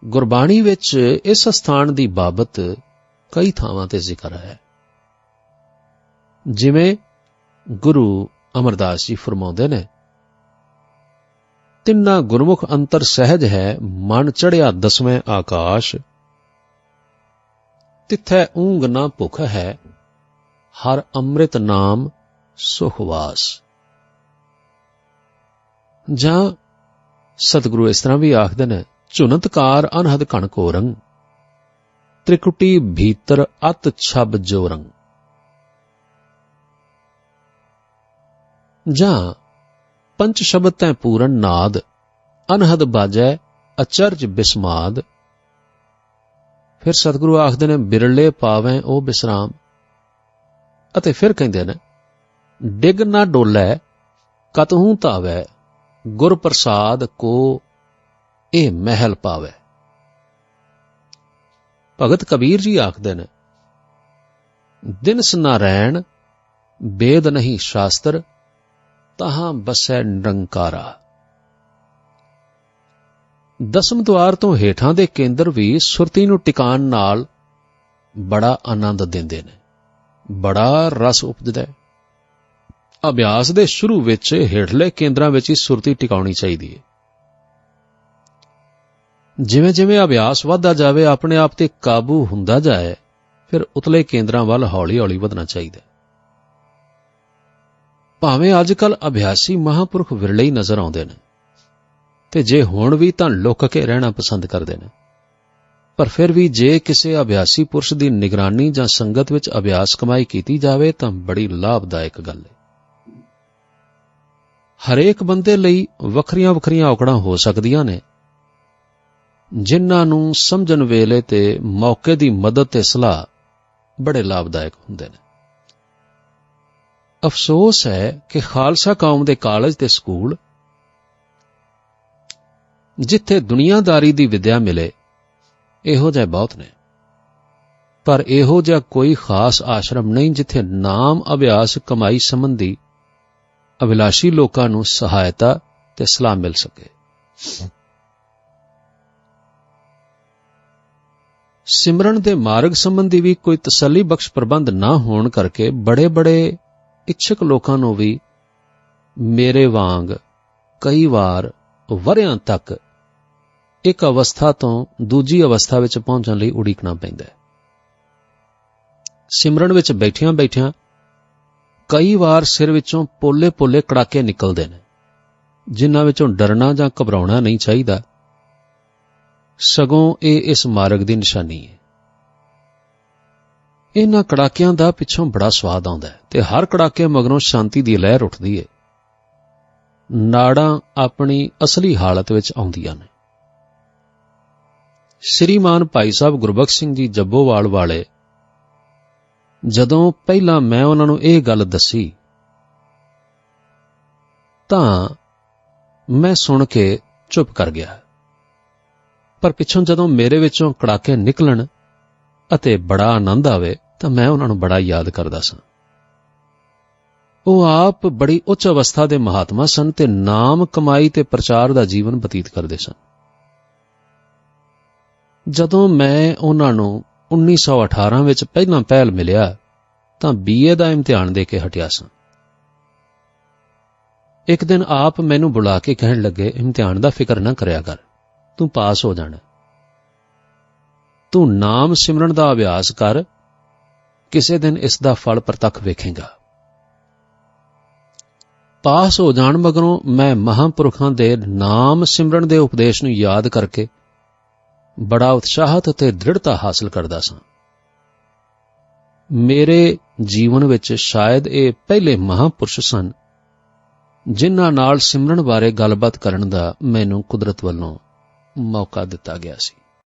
ਗੁਰਬਾਣੀ ਵਿੱਚ ਇਸ ਸਥਾਨ ਦੀ ਬਾਬਤ ਕਈ ਥਾਵਾਂ ਤੇ ਜ਼ਿਕਰ ਹੈ। ਜਿਵੇਂ ਗੁਰੂ ਅਮਰਦਾਸ ਜੀ ਫਰਮਾਉਂਦੇ ਨੇ, ਤਿੰਨਾ ਗੁਰਮੁਖ ਅੰਤਰ ਸਹਿਜ ਹੈ, ਮਨ ਚੜਿਆ 10ਵੇਂ ਆਕਾਸ਼, ਤਿੱਥੈ ਊਂਗ ਨਾ ਭੁਖ ਹੈ, ਹਰ ਅੰਮ੍ਰਿਤ ਨਾਮ ਸੁਖਵਾਸ। ਜਾਂ ਸਤਿਗੁਰੂ ਇਸ ਤਰ੍ਹਾਂ ਵੀ ਆਖਦੇ ਨੇ, ਝੁਨਤਕਾਰ ਅਨਹਦ ਘਣ ਘੋਰੰ, ਤ੍ਰਿਕੁਟੀ ਭੀਤਰ ਅਤ ਛਬ ਜੋਰੰ। ਜਾਂ ਪੰਚ ਸ਼ਬਦ ਤੈ ਪੂਰਨ ਨਾਦ, ਅਨਹਦ ਬਾਜੈ ਅਚਰਜ ਬਿਸਮਾਦ। ਫਿਰ ਸਤਿਗੁਰੂ ਆਖਦੇ ਨੇ, ਬਿਰਲੇ ਪਾਵੈ ਉਹ ਬਿਸਰਾਮ। ਅਤੇ ਫਿਰ ਕਹਿੰਦੇ ਨੇ, ਡਿਗ ਨਾ ਡੋਲੈ ਕਤਹੂ ਧਾਵੈ, ਗੁਰ ਪ੍ਰਸਾਦ ਕੋ ਇਹ ਮਹਿਲ ਪਾਵੈ। ਭਗਤ ਕਬੀਰ ਜੀ ਆਖਦੇ ਨੇ, ਦਿਨਸ ਨਾ ਰਹਿਣ ਬੇਦ ਨਹੀਂ ਸ਼ਾਸਤਰ, ਤਹਾਂ ਬਸੈ ਨਿਰੰਕਾਰਾ। 10ਵੇਂ ਦੁਆਰ ਤੋਂ ਹੇਠਾਂ ਦੇ ਕੇਂਦਰ ਵੀ ਸੁਰਤੀ ਨੂੰ ਟਿਕਾਣ ਨਾਲ ਬੜਾ ਆਨੰਦ ਦਿੰਦੇ ਨੇ, ਬੜਾ ਰਸ ਉਪਜਦਾ ਹੈ। ਅਭਿਆਸ ਦੇ ਸ਼ੁਰੂ ਵਿੱਚ ਹੇਠਲੇ ਕੇਂਦਰਾਂ ਵਿੱਚ ਹੀ ਸੁਰਤੀ ਟਿਕਾਉਣੀ ਚਾਹੀਦੀ ਹੈ। ਜਿਵੇਂ ਜਿਵੇਂ ਅਭਿਆਸ ਵੱਧਦਾ ਜਾਵੇ, ਆਪਣੇ ਆਪ ਤੇ ਕਾਬੂ ਹੁੰਦਾ ਜਾਏ, ਫਿਰ ਉਤਲੇ ਕੇਂਦਰਾਂ ਵੱਲ ਹੌਲੀ-ਹੌਲੀ ਵਧਣਾ ਚਾਹੀਦਾ। ਭਾਵੇਂ ਅੱਜ-ਕੱਲ੍ਹ ਅਭਿਆਸੀ ਮਹਾਂਪੁਰਖ ਵਿਰਲੇ ਹੀ ਨਜ਼ਰ ਆਉਂਦੇ ਨੇ, ਤੇ ਜੇ ਹੁਣ ਵੀ ਤਾਂ ਲੁਕ ਕੇ ਰਹਿਣਾ ਪਸੰਦ ਕਰਦੇ ਨੇ, ਪਰ ਫਿਰ ਵੀ ਜੇ ਕਿਸੇ ਅਭਿਆਸੀ ਪੁਰਸ਼ ਦੀ ਨਿਗਰਾਨੀ ਜਾਂ ਸੰਗਤ ਵਿੱਚ ਅਭਿਆਸ ਕਮਾਈ ਕੀਤੀ ਜਾਵੇ ਤਾਂ ਬੜੀ ਲਾਭਦਾਇਕ ਗੱਲ ਹੈ। ਹਰੇਕ ਬੰਦੇ ਲਈ ਵੱਖਰੀਆਂ-ਵੱਖਰੀਆਂ ਔਕੜਾਂ ਹੋ ਸਕਦੀਆਂ ਨੇ, ਜਿਨ੍ਹਾਂ ਨੂੰ ਸਮਝਣ ਵੇਲੇ ਤੇ ਮੌਕੇ ਦੀ ਮਦਦ ਤੇ ਸਲਾਹ ਬੜੇ ਲਾਭਦਾਇਕ ਹੁੰਦੇ ਨੇ। ਅਫਸੋਸ ਹੈ ਕਿ ਖਾਲਸਾ ਕੌਮ ਦੇ ਕਾਲਜ ਤੇ ਸਕੂਲ, ਜਿੱਥੇ ਦੁਨੀਆਦਾਰੀ ਦੀ ਵਿਦਿਆ ਮਿਲੇ, ਇਹੋ ਜਿਹੇ ਬਹੁਤ ਨੇ, ਪਰ ਇਹੋ ਜਿਹਾ ਕੋਈ ਖਾਸ ਆਸ਼ਰਮ ਨਹੀਂ ਜਿੱਥੇ ਨਾਮ ਅਭਿਆਸ ਕਮਾਈ ਸੰਬੰਧੀ ਅਭਿਲਾਸ਼ੀ ਲੋਕਾਂ ਨੂੰ ਸਹਾਇਤਾ ਤੇ ਸਲਾਹ ਮਿਲ ਸਕੇ। ਸਿਮਰਨ ਦੇ ਮਾਰਗ ਸੰਬੰਧੀ ਵੀ ਕੋਈ ਤਸੱਲੀ ਬਖਸ਼ ਪ੍ਰਬੰਧ ਨਾ ਹੋਣ ਕਰਕੇ ਬੜੇ-ਬੜੇ ਇੱਛਕ ਲੋਕਾਂ ਨੂੰ ਵੀ ਮੇਰੇ ਵਾਂਗ ਕਈ ਵਾਰ ਵਰ੍ਹਿਆਂ ਤੱਕ ਇੱਕ ਅਵਸਥਾ ਤੋਂ ਦੂਜੀ ਅਵਸਥਾ ਵਿੱਚ ਪਹੁੰਚਣ ਲਈ ਉਡੀਕਣਾ ਪੈਂਦਾ ਹੈ। ਸਿਮਰਨ ਵਿੱਚ ਬੈਠਿਆਂ-ਬੈਠਿਆਂ ਕਈ ਵਾਰ ਸਿਰ ਵਿੱਚੋਂ ਪੋਲੇ-ਪੋਲੇ ਕੜਾਕੇ ਨਿਕਲਦੇ ਨੇ, ਜਿਨ੍ਹਾਂ ਵਿੱਚੋਂ ਡਰਨਾ ਜਾਂ ਘਬਰਾਉਣਾ ਨਹੀਂ ਚਾਹੀਦਾ, ਸਗੋਂ ਇਹ ਇਸ ਮਾਰਗ ਦੀ ਨਿਸ਼ਾਨੀ ਹੈ। ਇਹਨਾਂ ਕੜਾਕਿਆਂ ਦਾ ਪਿੱਛੋਂ ਬੜਾ ਸਵਾਦ ਆਉਂਦਾ ਹੈ ਤੇ ਹਰ ਕੜਾਕੇ ਮਗਰੋਂ ਸ਼ਾਂਤੀ ਦੀ ਲਹਿਰ ਉੱਠਦੀ ਹੈ। ਨਾੜਾਂ ਆਪਣੀ ਅਸਲੀ ਹਾਲਤ ਵਿੱਚ ਆਉਂਦੀਆਂ ਨੇ। ਸ੍ਰੀਮਾਨ ਭਾਈ ਸਾਹਿਬ ਗੁਰਬਖਸ਼ ਸਿੰਘ ਜੀ ਜੱਬੋਵਾਲ ਵਾਲੇ, ਜਦੋਂ ਪਹਿਲਾਂ ਮੈਂ ਉਹਨਾਂ ਨੂੰ ਇਹ ਗੱਲ ਦੱਸੀ ਤਾਂ ਮੈਂ ਸੁਣ ਕੇ ਚੁੱਪ ਕਰ ਗਿਆ, ਪਰ ਪਿੱਛੋਂ ਜਦੋਂ ਮੇਰੇ ਵਿੱਚੋਂ ਕੜਾਕੇ ਨਿਕਲਣ ਅਤੇ ਬੜਾ ਆਨੰਦ ਆਵੇ ਤਾਂ ਮੈਂ ਉਹਨਾਂ ਨੂੰ ਬੜਾ ਯਾਦ ਕਰਦਾ ਸਾਂ। ਉਹ ਆਪ ਬੜੀ ਉੱਚ ਅਵਸਥਾ ਦੇ ਮਹਾਤਮਾ ਸਨ ਤੇ ਨਾਮ ਕਮਾਈ ਤੇ ਪ੍ਰਚਾਰ ਦਾ ਜੀਵਨ ਬਤੀਤ ਕਰਦੇ ਸਨ। ਜਦੋਂ ਮੈਂ ਉਹਨਾਂ ਨੂੰ 1918 ਵਿੱਚ ਪਹਿਲਾਂ ਪਹਿਲ ਮਿਲਿਆ ਤਾਂ BA ਦਾ ਇਮਤਿਹਾਨ ਦੇ ਕੇ ਹਟਿਆ ਸਾਂ। ਇੱਕ ਦਿਨ ਆਪ ਮੈਨੂੰ ਬੁਲਾ ਕੇ ਕਹਿਣ ਲੱਗੇ, ਇਮਤਿਹਾਨ ਦਾ ਫਿਕਰ ਨਾ ਕਰਿਆ ਕਰ, ਤੂੰ ਪਾਸ ਹੋ ਜਾਣਾ। ਤੂੰ ਨਾਮ ਸਿਮਰਨ ਦਾ ਅਭਿਆਸ ਕਰ, ਕਿਸੇ ਦਿਨ ਇਸ ਦਾ ਫਲ ਪ੍ਰਤੱਖ ਵੇਖੇਗਾ। ਪਾਸ ਹੋ ਜਾਣ ਮਗਰੋਂ ਮੈਂ ਮਹਾਂਪੁਰਖਾਂ ਦੇ ਨਾਮ ਸਿਮਰਨ ਦੇ ਉਪਦੇਸ਼ ਨੂੰ ਯਾਦ ਕਰਕੇ ਬੜਾ ਉਤਸ਼ਾਹਤ ਅਤੇ ਦ੍ਰਿੜਤਾ ਹਾਸਲ ਕਰਦਾ ਸਾਂ। ਮੇਰੇ ਜੀਵਨ ਵਿੱਚ ਸ਼ਾਇਦ ਇਹ ਪਹਿਲੇ ਮਹਾਂਪੁਰਸ਼ ਸਨ ਜਿਨ੍ਹਾਂ ਨਾਲ ਸਿਮਰਨ ਬਾਰੇ ਗੱਲਬਾਤ ਕਰਨ ਦਾ ਮੈਨੂੰ ਕੁਦਰਤ ਵੱਲੋਂ ਮੌਕਾ ਦਿੱਤਾ ਗਿਆ ਸੀ।